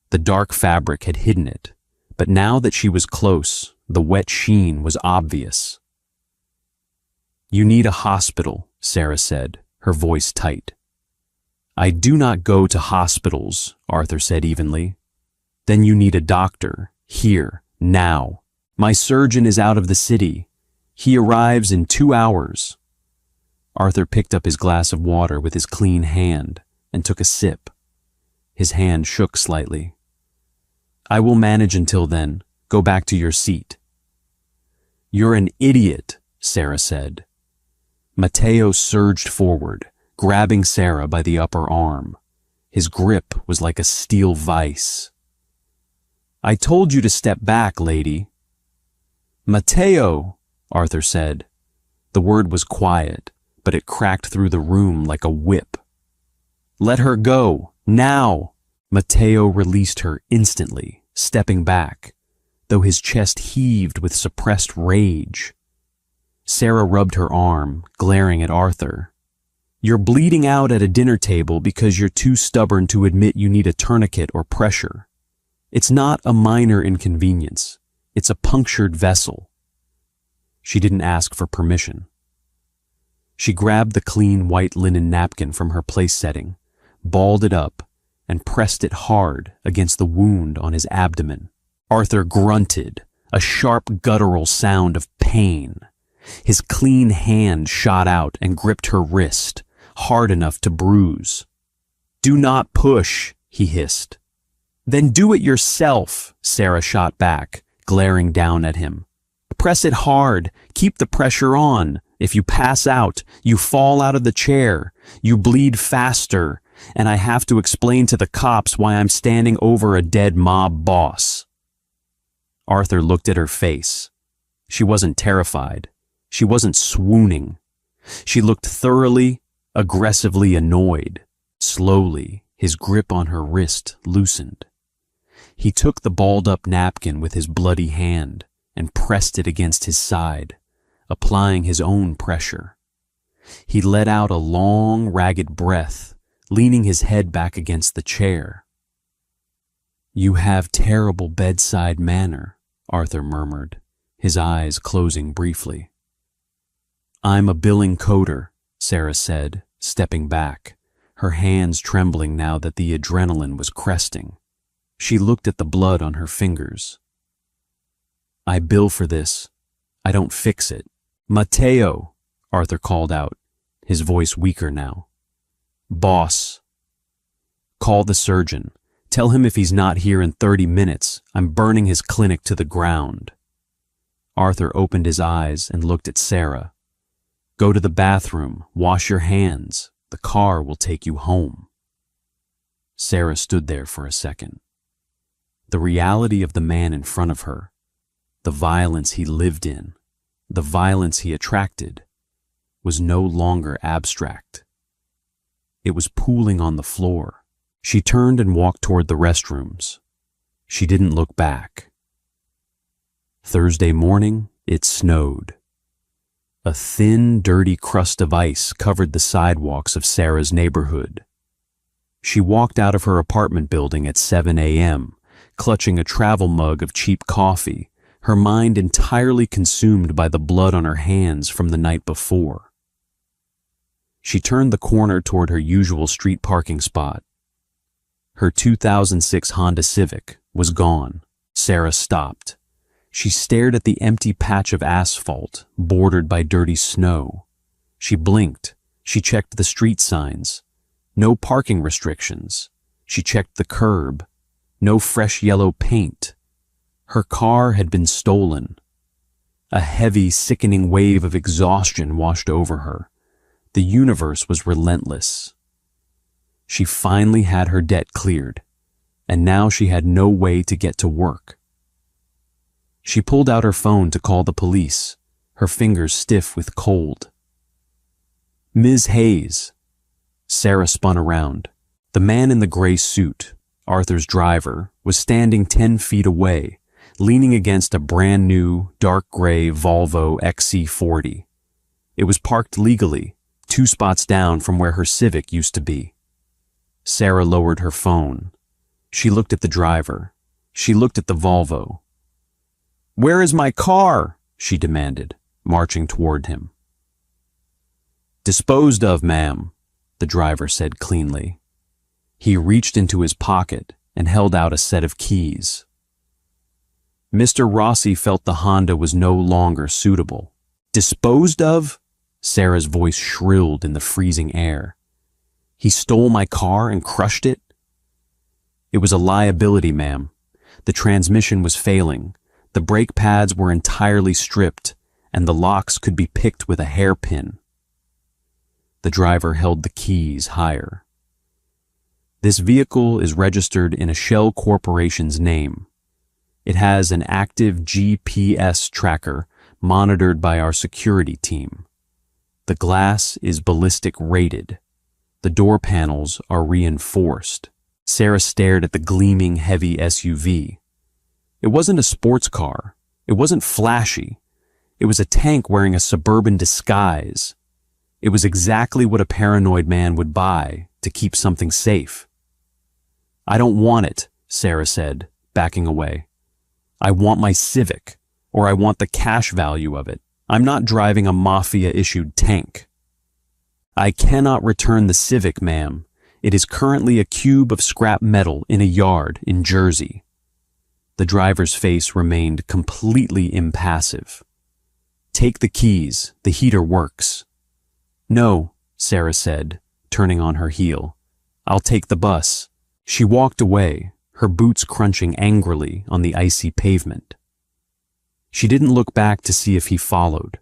The dark fabric had hidden it, but now that she was close, the wet sheen was obvious. "You need a hospital," Sarah said, her voice tight. "I do not go to hospitals," Arthur said evenly. "Then you need a doctor, here, now. My surgeon is out of the city. He arrives in 2 hours. Arthur picked up his glass of water with his clean hand and took a sip. His hand shook slightly. "I will manage until then. Go back to your seat." "You're an idiot," Sarah said. Matteo surged forward, grabbing Sarah by the upper arm. His grip was like a steel vise. "I told you to step back, lady." "Matteo," Arthur said. The word was quiet, but it cracked through the room like a whip. "Let her go, now!" Matteo released her instantly, stepping back, though his chest heaved with suppressed rage. Sarah rubbed her arm, glaring at Arthur. "You're bleeding out at a dinner table because you're too stubborn to admit you need a tourniquet or pressure. It's not a minor inconvenience. It's a punctured vessel." She didn't ask for permission. She grabbed the clean white linen napkin from her place setting, balled it up, and pressed it hard against the wound on his abdomen. Arthur grunted, a sharp guttural sound of pain. His clean hand shot out and gripped her wrist, hard enough to bruise. "Do not push," he hissed. "Then do it yourself," Sarah shot back, glaring down at him. "Press it hard, keep the pressure on. If you pass out, you fall out of the chair, you bleed faster, and I have to explain to the cops why I'm standing over a dead mob boss." Arthur looked at her face. She wasn't terrified. She wasn't swooning. She looked thoroughly, aggressively annoyed. Slowly, his grip on her wrist loosened. He took the balled-up napkin with his bloody hand and pressed it against his side, applying his own pressure. He let out a long, ragged breath, leaning his head back against the chair. "You have terrible bedside manner," Arthur murmured, his eyes closing briefly. "I'm a billing coder," Sarah said, stepping back, her hands trembling now that the adrenaline was cresting. She looked at the blood on her fingers. "I bill for this. I don't fix it." "Matteo," Arthur called out, his voice weaker now. "Boss." "Call the surgeon. Tell him if he's not here in 30 minutes, I'm burning his clinic to the ground." Arthur opened his eyes and looked at Sarah. "Go to the bathroom, wash your hands. The car will take you home." Sarah stood there for a second. The reality of the man in front of her, the violence he lived in, the violence he attracted, was no longer abstract. It was pooling on the floor. She turned and walked toward the restrooms. She didn't look back. Thursday morning, it snowed. A thin, dirty crust of ice covered the sidewalks of Sarah's neighborhood. She walked out of her apartment building at 7 a.m., clutching a travel mug of cheap coffee, her mind entirely consumed by the blood on her hands from the night before. She turned the corner toward her usual street parking spot. Her 2006 Honda Civic was gone. Sarah stopped. She stared at the empty patch of asphalt, bordered by dirty snow. She blinked. She checked the street signs. No parking restrictions. She checked the curb. No fresh yellow paint. Her car had been stolen. A heavy, sickening wave of exhaustion washed over her. The universe was relentless. She finally had her debt cleared, and now she had no way to get to work. She pulled out her phone to call the police, her fingers stiff with cold. "Ms. Hayes." Sarah spun around. The man in the gray suit, Arthur's driver, was standing 10 feet away, leaning against a brand new, dark gray Volvo XC40. It was parked legally, 2 spots down from where her Civic used to be. Sarah lowered her phone. She looked at the driver. She looked at the Volvo. "Where is my car?" she demanded, marching toward him. "Disposed of, ma'am," the driver said cleanly. He reached into his pocket and held out a set of keys. Mr. Rossi felt the Honda was no longer suitable. "Disposed of?" Sarah's voice shrilled in the freezing air. "He stole my car and crushed it?" "It was a liability, ma'am. The transmission was failing, the brake pads were entirely stripped, and the locks could be picked with a hairpin." The driver held the keys higher. "This vehicle is registered in a shell corporation's name. It has an active GPS tracker monitored by our security team. The glass is ballistic rated. The door panels are reinforced." Sarah stared at the gleaming, heavy SUV. It wasn't a sports car. It wasn't flashy. It was a tank wearing a suburban disguise. It was exactly what a paranoid man would buy to keep something safe. "I don't want it," Sarah said, backing away. "I want my Civic, or I want the cash value of it. I'm not driving a Mafia-issued tank." "I cannot return the Civic, ma'am. It is currently a cube of scrap metal in a yard in Jersey." The driver's face remained completely impassive. "Take the keys. The heater works." "No," Sarah said, turning on her heel. "I'll take the bus." She walked away, her boots crunching angrily on the icy pavement. She didn't look back to see if he followed.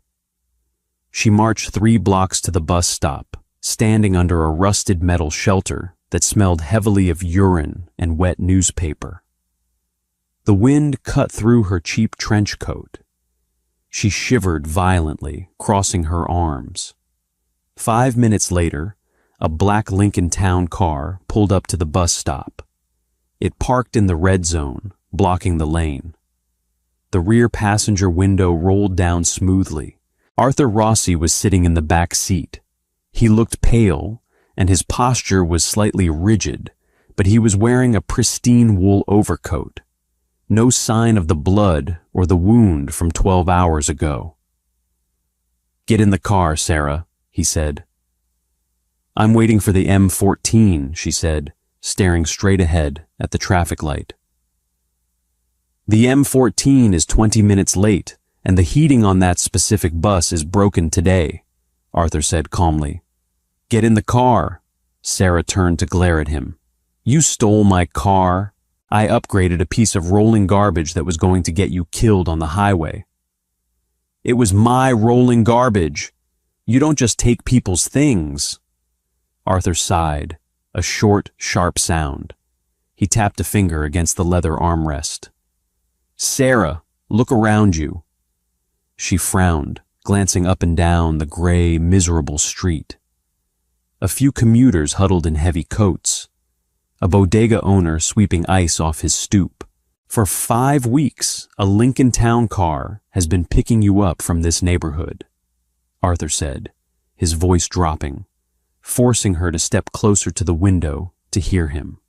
She marched 3 blocks to the bus stop, standing under a rusted metal shelter that smelled heavily of urine and wet newspaper. The wind cut through her cheap trench coat. She shivered violently, crossing her arms. 5 minutes later, a black Lincoln Town car pulled up to the bus stop. It parked in the red zone, blocking the lane. The rear passenger window rolled down smoothly. Arthur Rossi was sitting in the back seat. He looked pale, and his posture was slightly rigid, but he was wearing a pristine wool overcoat. No sign of the blood or the wound from 12 hours ago. "Get in the car, Sarah," he said. "I'm waiting for the M14, she said, staring straight ahead at the traffic light. "The M14 is 20 minutes late, and the heating on that specific bus is broken today," Arthur said calmly. "Get in the car." Sarah turned to glare at him. "You stole my car. I upgraded a piece of rolling garbage that was going to get you killed on the highway." "It was my rolling garbage. You don't just take people's things." Arthur sighed, a short, sharp sound. He tapped a finger against the leather armrest. "Sarah, look around you." She frowned, glancing up and down the gray, miserable street. A few commuters huddled in heavy coats. A bodega owner sweeping ice off his stoop. "For 5 weeks, a Lincoln Town car has been picking you up from this neighborhood," Arthur said, his voice dropping, forcing her to step closer to the window to hear him.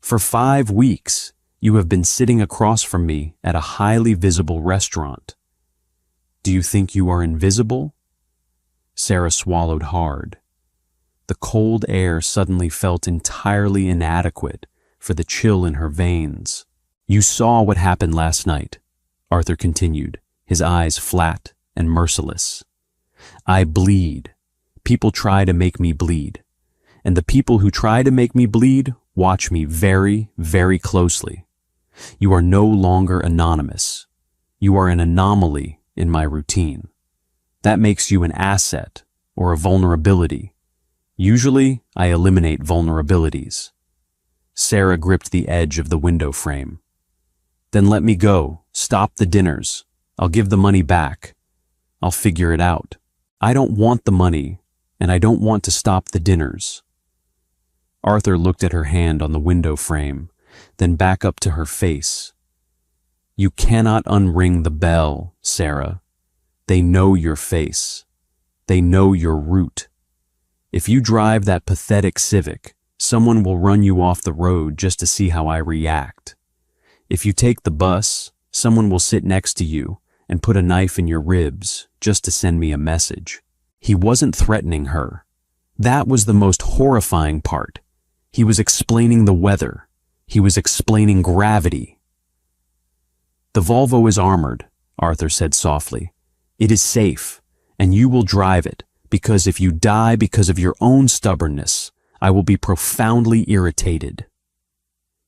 "For 5 weeks, you have been sitting across from me at a highly visible restaurant. Do you think you are invisible?" Sarah swallowed hard. The cold air suddenly felt entirely inadequate for the chill in her veins. "You saw what happened last night," Arthur continued, his eyes flat and merciless. "I bleed. People try to make me bleed. And the people who try to make me bleed watch me very, very closely. You are no longer anonymous. You are an anomaly in my routine. That makes you an asset or a vulnerability. Usually, I eliminate vulnerabilities. Sarah gripped the edge of the window frame. Then let me go. Stop the dinners. I'll give the money back. I'll figure it out. I don't want the money, and I don't want to stop the dinners. Arthur looked at her hand on the window frame, then back up to her face. You cannot unring the bell, Sarah. They know your face. They know your route. If you drive that pathetic Civic, someone will run you off the road just to see how I react. If you take the bus, someone will sit next to you and put a knife in your ribs just to send me a message. He wasn't threatening her. That was the most horrifying part. He was explaining the weather. He was explaining gravity. The Volvo is armored, Arthur said softly. It is safe, and you will drive it, because if you die because of your own stubbornness, I will be profoundly irritated.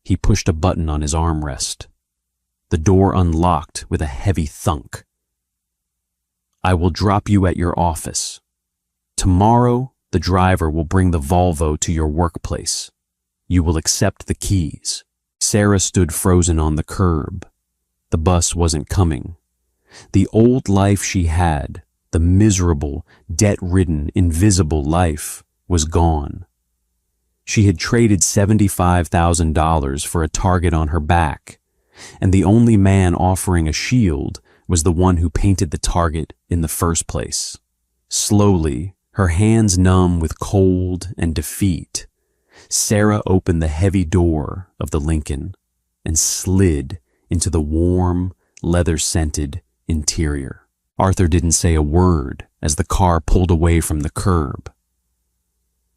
He pushed a button on his armrest. The door unlocked with a heavy thunk. I will drop you at your office. Tomorrow, the driver will bring the Volvo to your workplace. You will accept the keys. Sarah stood frozen on the curb. The bus wasn't coming. The old life she had, the miserable, debt-ridden, invisible life, was gone. She had traded $75,000 for a target on her back, and the only man offering a shield was the one who painted the target in the first place. Slowly, her hands numb with cold and defeat, Sarah opened the heavy door of the Lincoln and slid into the warm, leather-scented interior. Arthur didn't say a word as the car pulled away from the curb.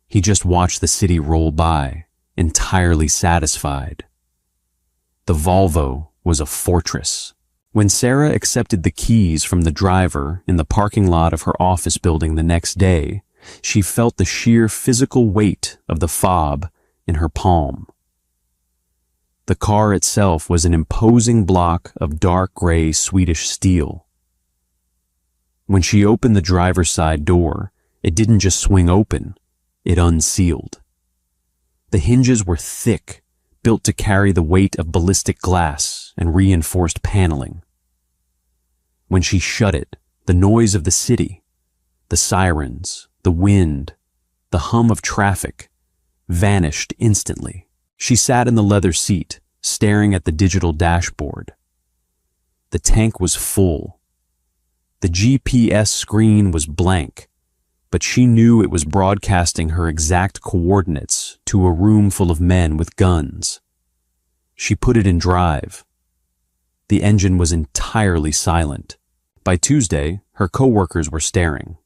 He just watched the city roll by, entirely satisfied. The Volvo was a fortress. When Sarah accepted the keys from the driver in the parking lot of her office building the next day, she felt the sheer physical weight of the fob in her palm. The car itself was an imposing block of dark gray Swedish steel. When she opened the driver's side door, it didn't just swing open, it unsealed. The hinges were thick, built to carry the weight of ballistic glass and reinforced paneling. When she shut it, the noise of the city, the sirens, the wind, the hum of traffic, vanished instantly. She sat in the leather seat, staring at the digital dashboard. The tank was full. The GPS screen was blank, but she knew it was broadcasting her exact coordinates to a room full of men with guns. She put it in drive. The engine was entirely silent. By Tuesday, her coworkers were staring.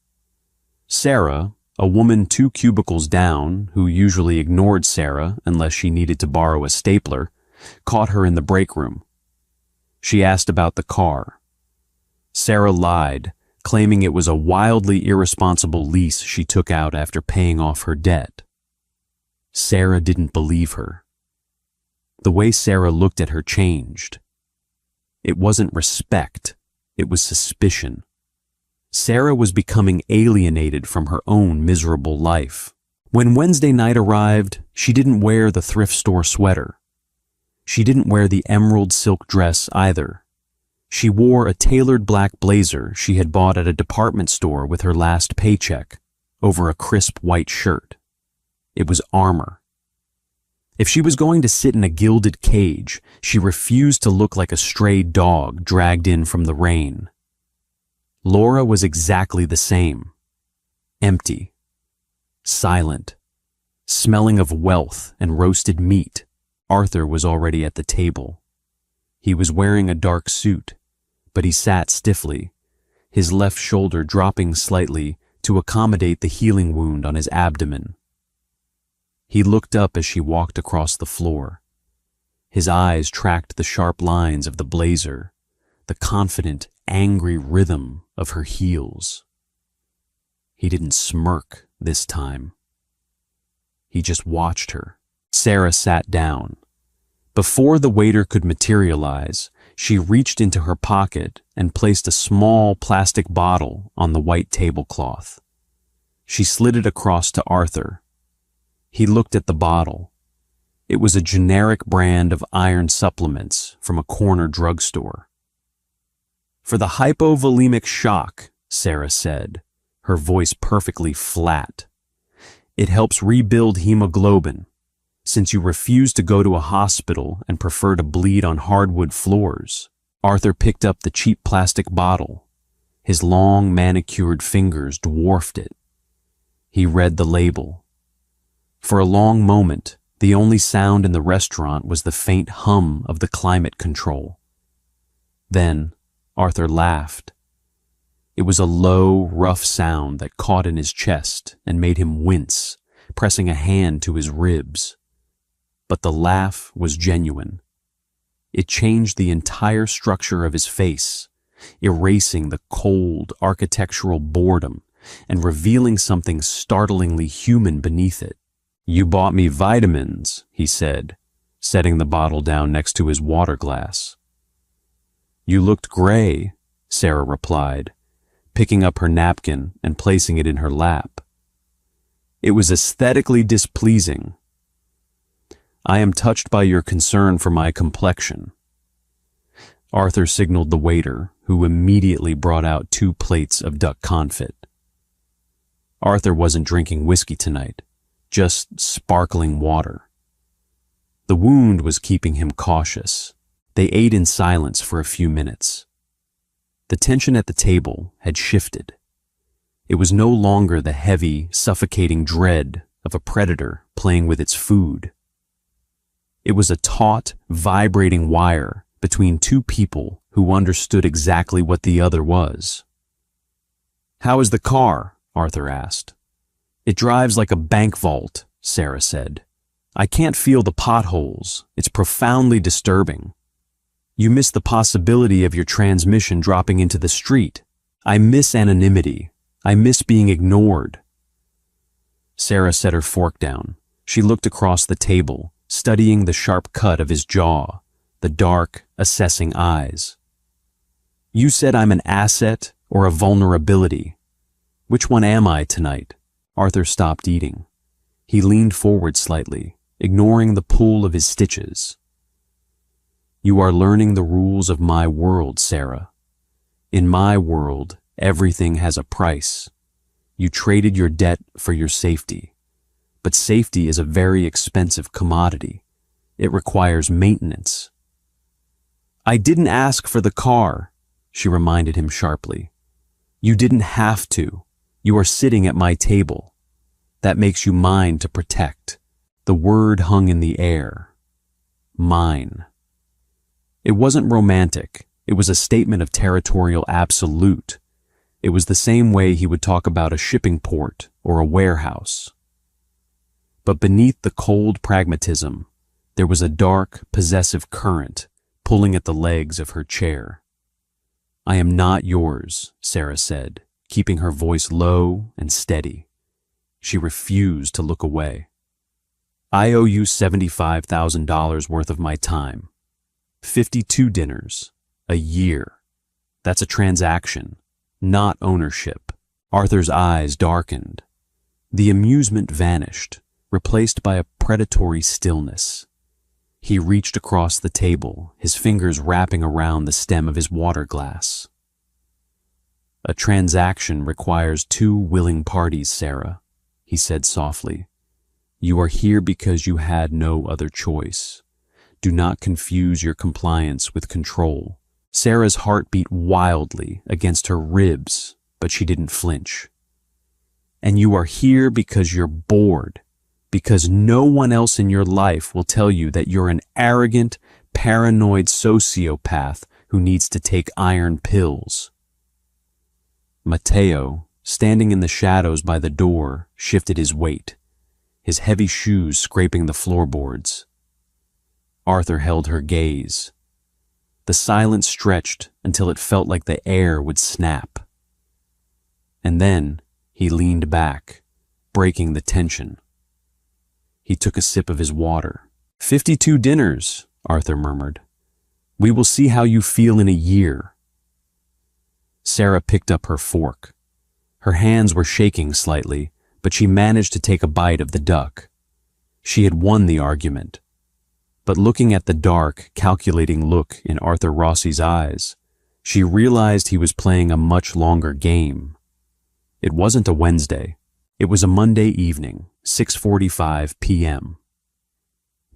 Sarah, a woman 2 cubicles down, who usually ignored Sarah unless she needed to borrow a stapler, caught her in the break room. She asked about the car. Sarah lied, claiming it was a wildly irresponsible lease she took out after paying off her debt. Sarah didn't believe her. The way Sarah looked at her changed. It wasn't respect, it was suspicion. Sarah was becoming alienated from her own miserable life. When Wednesday night arrived, she didn't wear the thrift store sweater. She didn't wear the emerald silk dress either. She wore a tailored black blazer she had bought at a department store with her last paycheck, over a crisp white shirt. It was armor. If she was going to sit in a gilded cage, she refused to look like a stray dog dragged in from the rain. Laura was exactly the same. Empty. Silent. Smelling of wealth and roasted meat. Arthur was already at the table. He was wearing a dark suit, but he sat stiffly, his left shoulder dropping slightly to accommodate the healing wound on his abdomen. He looked up as she walked across the floor. His eyes tracked the sharp lines of the blazer, the confident, angry rhythm of her heels. He didn't smirk this time. He just watched her. Sarah sat down, Before the waiter could materialize, she reached into her pocket and placed a small plastic bottle on the white tablecloth. She slid it across to Arthur. He looked at the bottle. It was a generic brand of iron supplements from a corner drugstore. "For the hypovolemic shock," Sarah said, her voice perfectly flat. "It helps rebuild hemoglobin. Since you refuse to go to a hospital and prefer to bleed on hardwood floors." Arthur picked up the cheap plastic bottle. His long, manicured fingers dwarfed it. He read the label. For a long moment, the only sound in the restaurant was the faint hum of the climate control. Then, Arthur laughed. It was a low, rough sound that caught in his chest and made him wince, pressing a hand to his ribs. But the laugh was genuine. It changed the entire structure of his face, erasing the cold, architectural boredom and revealing something startlingly human beneath it. "You bought me vitamins," he said, setting the bottle down next to his water glass. "You looked gray," Sarah replied, picking up her napkin and placing it in her lap. "It was aesthetically displeasing. I am touched by your concern for my complexion." Arthur signaled the waiter, who immediately brought out 2 plates of duck confit. Arthur wasn't drinking whiskey tonight, just sparkling water. The wound was keeping him cautious. They ate in silence for a few minutes. The tension at the table had shifted. It was no longer the heavy, suffocating dread of a predator playing with its food. It was a taut, vibrating wire between 2 people who understood exactly what the other was. "How is the car?" Arthur asked. "It drives like a bank vault," Sarah said. "I can't feel the potholes. It's profoundly disturbing. You miss the possibility of your transmission dropping into the street. I miss anonymity. I miss being ignored." Sarah set her fork down. She looked across the table, studying the sharp cut of his jaw, the dark, assessing eyes. "You said I'm an asset or a vulnerability. Which one am I tonight?" Arthur stopped eating. He leaned forward slightly, ignoring the pull of his stitches. "You are learning the rules of my world, Sarah. In my world, everything has a price. You traded your debt for your safety. But safety is a very expensive commodity. It requires maintenance." "I didn't ask for the car," she reminded him sharply. "You didn't have to. You are sitting at my table. That makes you mine to protect." The word hung in the air. Mine. It wasn't romantic. It was a statement of territorial absolute. It was the same way he would talk about a shipping port or a warehouse. But beneath the cold pragmatism, there was a dark, possessive current pulling at the legs of her chair. "I am not yours," Sarah said, keeping her voice low and steady. She refused to look away. "I owe you $75,000 worth of my time. 52 dinners, a year. That's a transaction, not ownership." Arthur's eyes darkened. The amusement vanished, replaced by a predatory stillness. He reached across the table, his fingers wrapping around the stem of his water glass. "A transaction requires 2 willing parties, Sarah," he said softly. "You are here because you had no other choice. Do not confuse your compliance with control." Sarah's heart beat wildly against her ribs, but she didn't flinch. "And you are here because you're bored, because no one else in your life will tell you that you're an arrogant, paranoid sociopath who needs to take iron pills." Matteo, standing in the shadows by the door, shifted his weight, his heavy shoes scraping the floorboards. Arthur held her gaze. The silence stretched until it felt like the air would snap. And then he leaned back, breaking the tension. He took a sip of his water. 52 dinners, Arthur murmured. "We will see how you feel in a year." Sarah picked up her fork. Her hands were shaking slightly, but she managed to take a bite of the duck. She had won the argument. But looking at the dark, calculating look in Arthur Rossi's eyes, she realized he was playing a much longer game. It wasn't a Wednesday. It was a Monday evening, 6:45 p.m.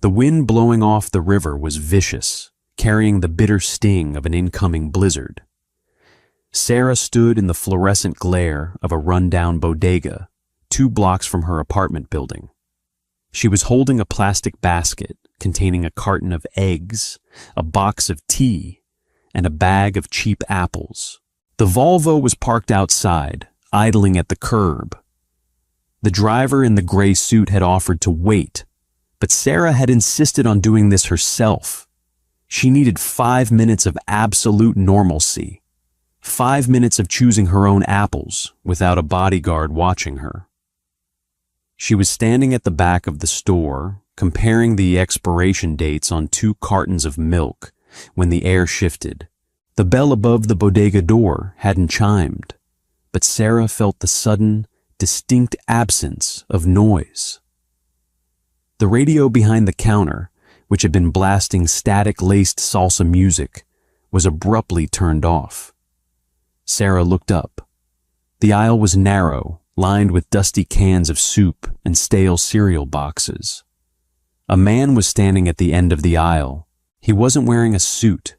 The wind blowing off the river was vicious, carrying the bitter sting of an incoming blizzard. Sarah stood in the fluorescent glare of a rundown bodega, 2 blocks from her apartment building. She was holding a plastic basket containing a carton of eggs, a box of tea, and a bag of cheap apples. The Volvo was parked outside, idling at the curb. The driver in the gray suit had offered to wait, but Sarah had insisted on doing this herself. She needed 5 minutes of absolute normalcy, 5 minutes of choosing her own apples without a bodyguard watching her. She was standing at the back of the store, comparing the expiration dates on 2 cartons of milk, when the air shifted. The bell above the bodega door hadn't chimed, but Sarah felt the sudden, distinct absence of noise. The radio behind the counter, which had been blasting static-laced salsa music, was abruptly turned off. Sarah looked up. The aisle was narrow, lined with dusty cans of soup and stale cereal boxes. A man was standing at the end of the aisle. He wasn't wearing a suit.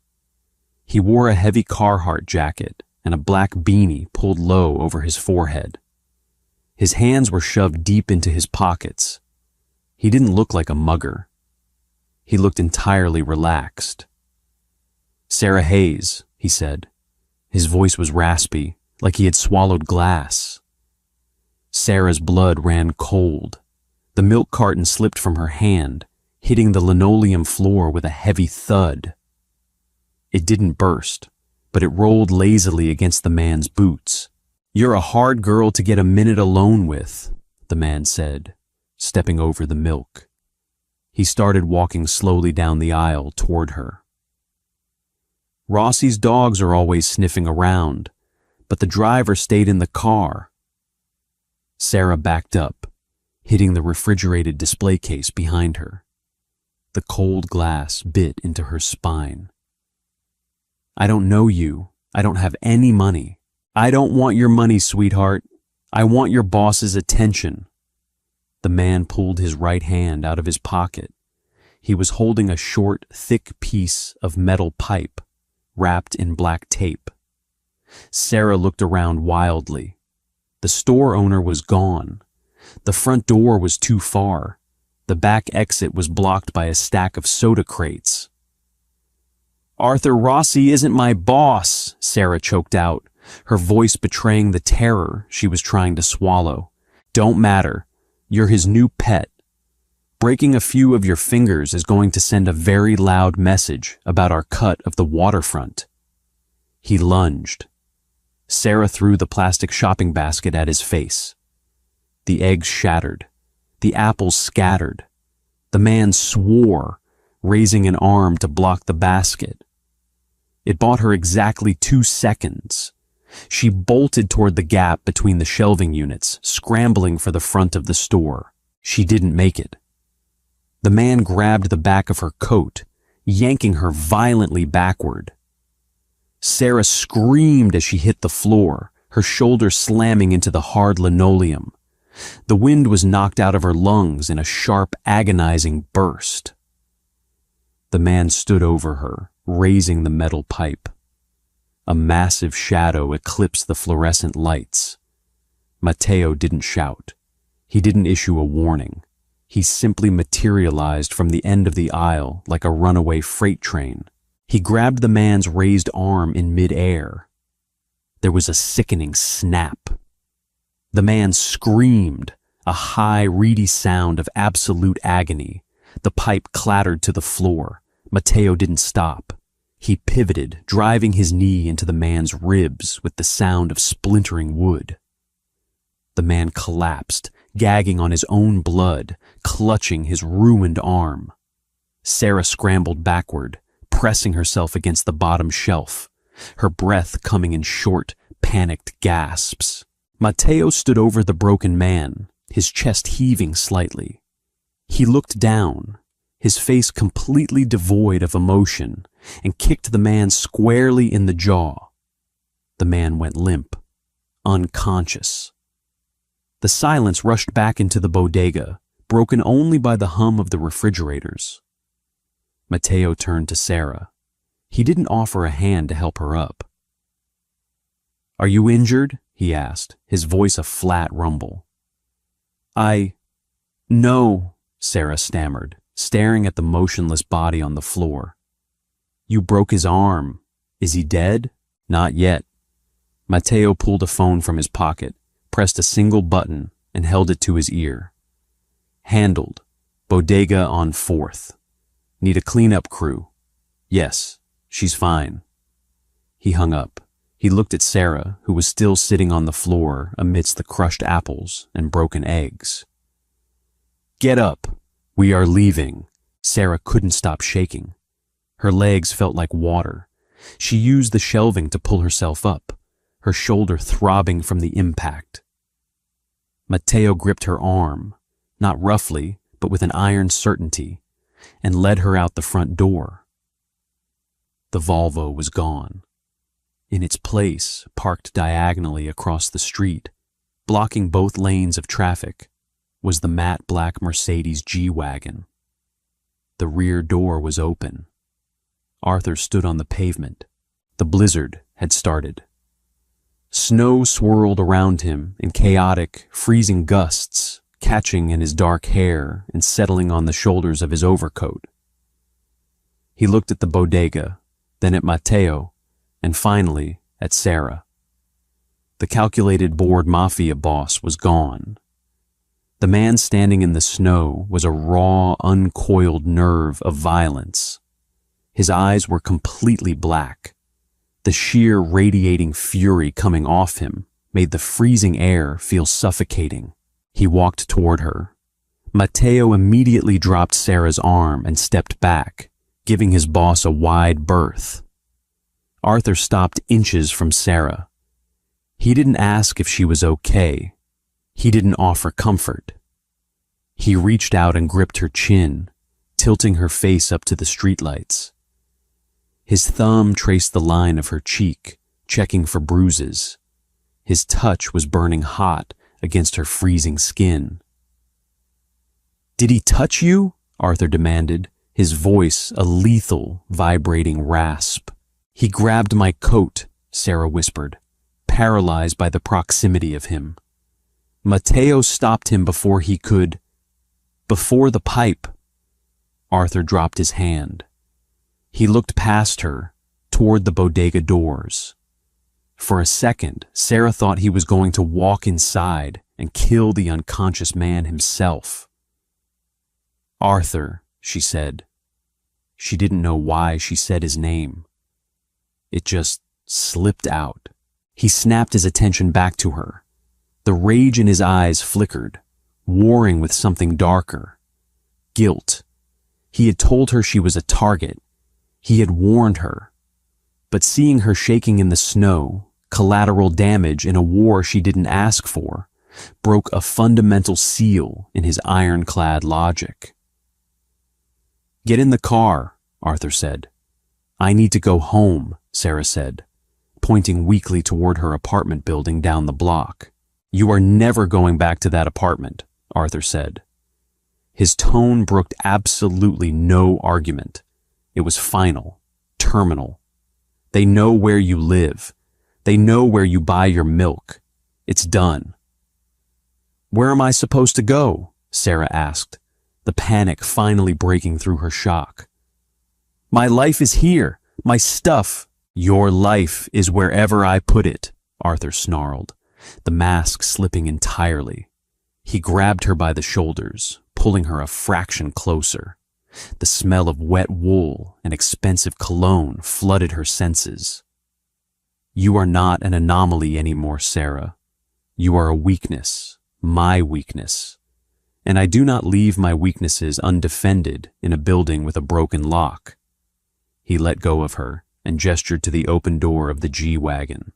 He wore a heavy Carhartt jacket and a black beanie pulled low over his forehead. His hands were shoved deep into his pockets. He didn't look like a mugger. He looked entirely relaxed. "Sarah Hayes," he said. His voice was raspy, like he had swallowed glass. Sarah's blood ran cold. The milk carton slipped from her hand, hitting the linoleum floor with a heavy thud. It didn't burst, but it rolled lazily against the man's boots. "You're a hard girl to get a minute alone with," the man said, stepping over the milk. He started walking slowly down the aisle toward her. "Rossi's dogs are always sniffing around, but the driver stayed in the car." Sarah backed up, hitting the refrigerated display case behind her. The cold glass bit into her spine. "I don't know you. I don't have any money." "I don't want your money, sweetheart. I want your boss's attention." The man pulled his right hand out of his pocket. He was holding a short, thick piece of metal pipe, wrapped in black tape. Sarah looked around wildly. The store owner was gone. The front door was too far. The back exit was blocked by a stack of soda crates. "Arthur Rossi isn't my boss," Sarah choked out, her voice betraying the terror she was trying to swallow. "Don't matter. You're his new pet. Breaking a few of your fingers is going to send a very loud message about our cut of the waterfront." He lunged. Sarah threw the plastic shopping basket at his face. The eggs shattered. The apples scattered. The man swore, raising an arm to block the basket. It bought her exactly 2 seconds. She bolted toward the gap between the shelving units, scrambling for the front of the store. She didn't make it. The man grabbed the back of her coat, yanking her violently backward. Sarah screamed as she hit the floor, her shoulder slamming into the hard linoleum. The wind was knocked out of her lungs in a sharp, agonizing burst. The man stood over her, raising the metal pipe. A massive shadow eclipsed the fluorescent lights. Matteo didn't shout. He didn't issue a warning. He simply materialized from the end of the aisle like a runaway freight train. He grabbed the man's raised arm in midair. There was a sickening snap. The man screamed, a high, reedy sound of absolute agony. The pipe clattered to the floor. Matteo didn't stop. He pivoted, driving his knee into the man's ribs with the sound of splintering wood. The man collapsed, gagging on his own blood, clutching his ruined arm. Sarah scrambled backward, pressing herself against the bottom shelf, her breath coming in short, panicked gasps. Matteo stood over the broken man, his chest heaving slightly. He looked down, his face completely devoid of emotion, and kicked the man squarely in the jaw. The man went limp, unconscious. The silence rushed back into the bodega, broken only by the hum of the refrigerators. Matteo turned to Sarah. He didn't offer a hand to help her up. "Are you injured?" he asked, his voice a flat rumble. No," Sarah stammered, staring at the motionless body on the floor. "You broke his arm. Is he dead?" "Not yet." Matteo pulled a phone from his pocket, pressed a single button, and held it to his ear. "Handled. Bodega on 4th. Need a cleanup crew. Yes, she's fine." He hung up. He looked at Sarah, who was still sitting on the floor amidst the crushed apples and broken eggs. "Get up. We are leaving." Sarah couldn't stop shaking. Her legs felt like water. She used the shelving to pull herself up, her shoulder throbbing from the impact. Matteo gripped her arm, not roughly, but with an iron certainty, and led her out the front door. The Volvo was gone. In its place, parked diagonally across the street, blocking both lanes of traffic, was the matte black Mercedes G-Wagon. The rear door was open. Arthur stood on the pavement. The blizzard had started. Snow swirled around him in chaotic, freezing gusts, catching in his dark hair and settling on the shoulders of his overcoat. He looked at the bodega, then at Matteo, and finally at Sarah. The calculated bored Mafia boss was gone. The man standing in the snow was a raw, uncoiled nerve of violence. His eyes were completely black. The sheer radiating fury coming off him made the freezing air feel suffocating. He walked toward her. Matteo immediately dropped Sarah's arm and stepped back, giving his boss a wide berth. Arthur stopped inches from Sarah. He didn't ask if she was okay. He didn't offer comfort. He reached out and gripped her chin, tilting her face up to the streetlights. His thumb traced the line of her cheek, checking for bruises. His touch was burning hot against her freezing skin. "Did he touch you?" Arthur demanded, his voice a lethal, vibrating rasp. "He grabbed my coat," Sarah whispered, paralyzed by the proximity of him. Matteo stopped him before he could. "Before the pipe." Arthur dropped his hand. He looked past her, toward the bodega doors. For a second, Sarah thought he was going to walk inside and kill the unconscious man himself. "Arthur," she said. She didn't know why she said his name. It just slipped out. He snapped his attention back to her. The rage in his eyes flickered, warring with something darker. Guilt. He had told her she was a target. He had warned her. But seeing her shaking in the snow, collateral damage in a war she didn't ask for, broke a fundamental seal in his ironclad logic. "Get in the car," Arthur said. "I need to go home," Sarah said, pointing weakly toward her apartment building down the block. "You are never going back to that apartment," Arthur said. His tone brooked absolutely no argument. It was final, terminal. They know where you live. They know where you buy your milk. It's done. "Where am I supposed to go?" Sarah asked, the panic finally breaking through her shock. "My life is here. My stuff." "Your life is wherever I put it," Arthur snarled, the mask slipping entirely. He grabbed her by the shoulders, pulling her a fraction closer. The smell of wet wool and expensive cologne flooded her senses. "You are not an anomaly anymore, Sarah. You are a weakness, my weakness. And I do not leave my weaknesses undefended in a building with a broken lock. He let go of her and gestured to the open door of the G-Wagon.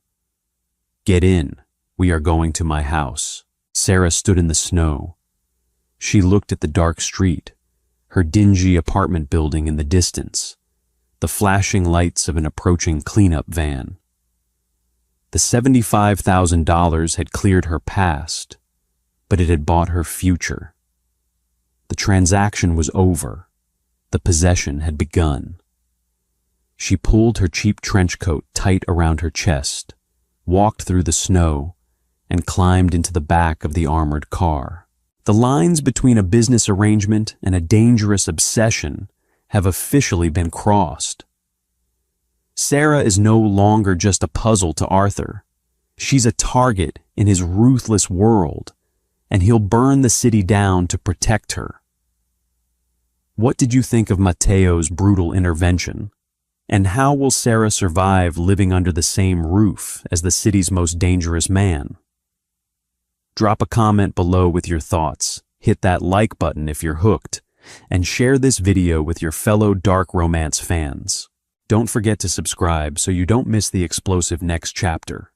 Get in. We are going to my house. Sarah stood in the snow. She looked at the dark street, her dingy apartment building in the distance, the flashing lights of an approaching cleanup van. The $75,000 had cleared her past, but it had bought her future. The transaction was over. The possession had begun. She pulled her cheap trench coat tight around her chest, walked through the snow, and climbed into the back of the armored car. The lines between a business arrangement and a dangerous obsession have officially been crossed. Sarah is no longer just a puzzle to Arthur. She's a target in his ruthless world, and he'll burn the city down to protect her. What did you think of Matteo's brutal intervention? And how will Sarah survive living under the same roof as the city's most dangerous man? Drop a comment below with your thoughts, hit that like button if you're hooked, and share this video with your fellow dark romance fans. Don't forget to subscribe so you don't miss the explosive next chapter.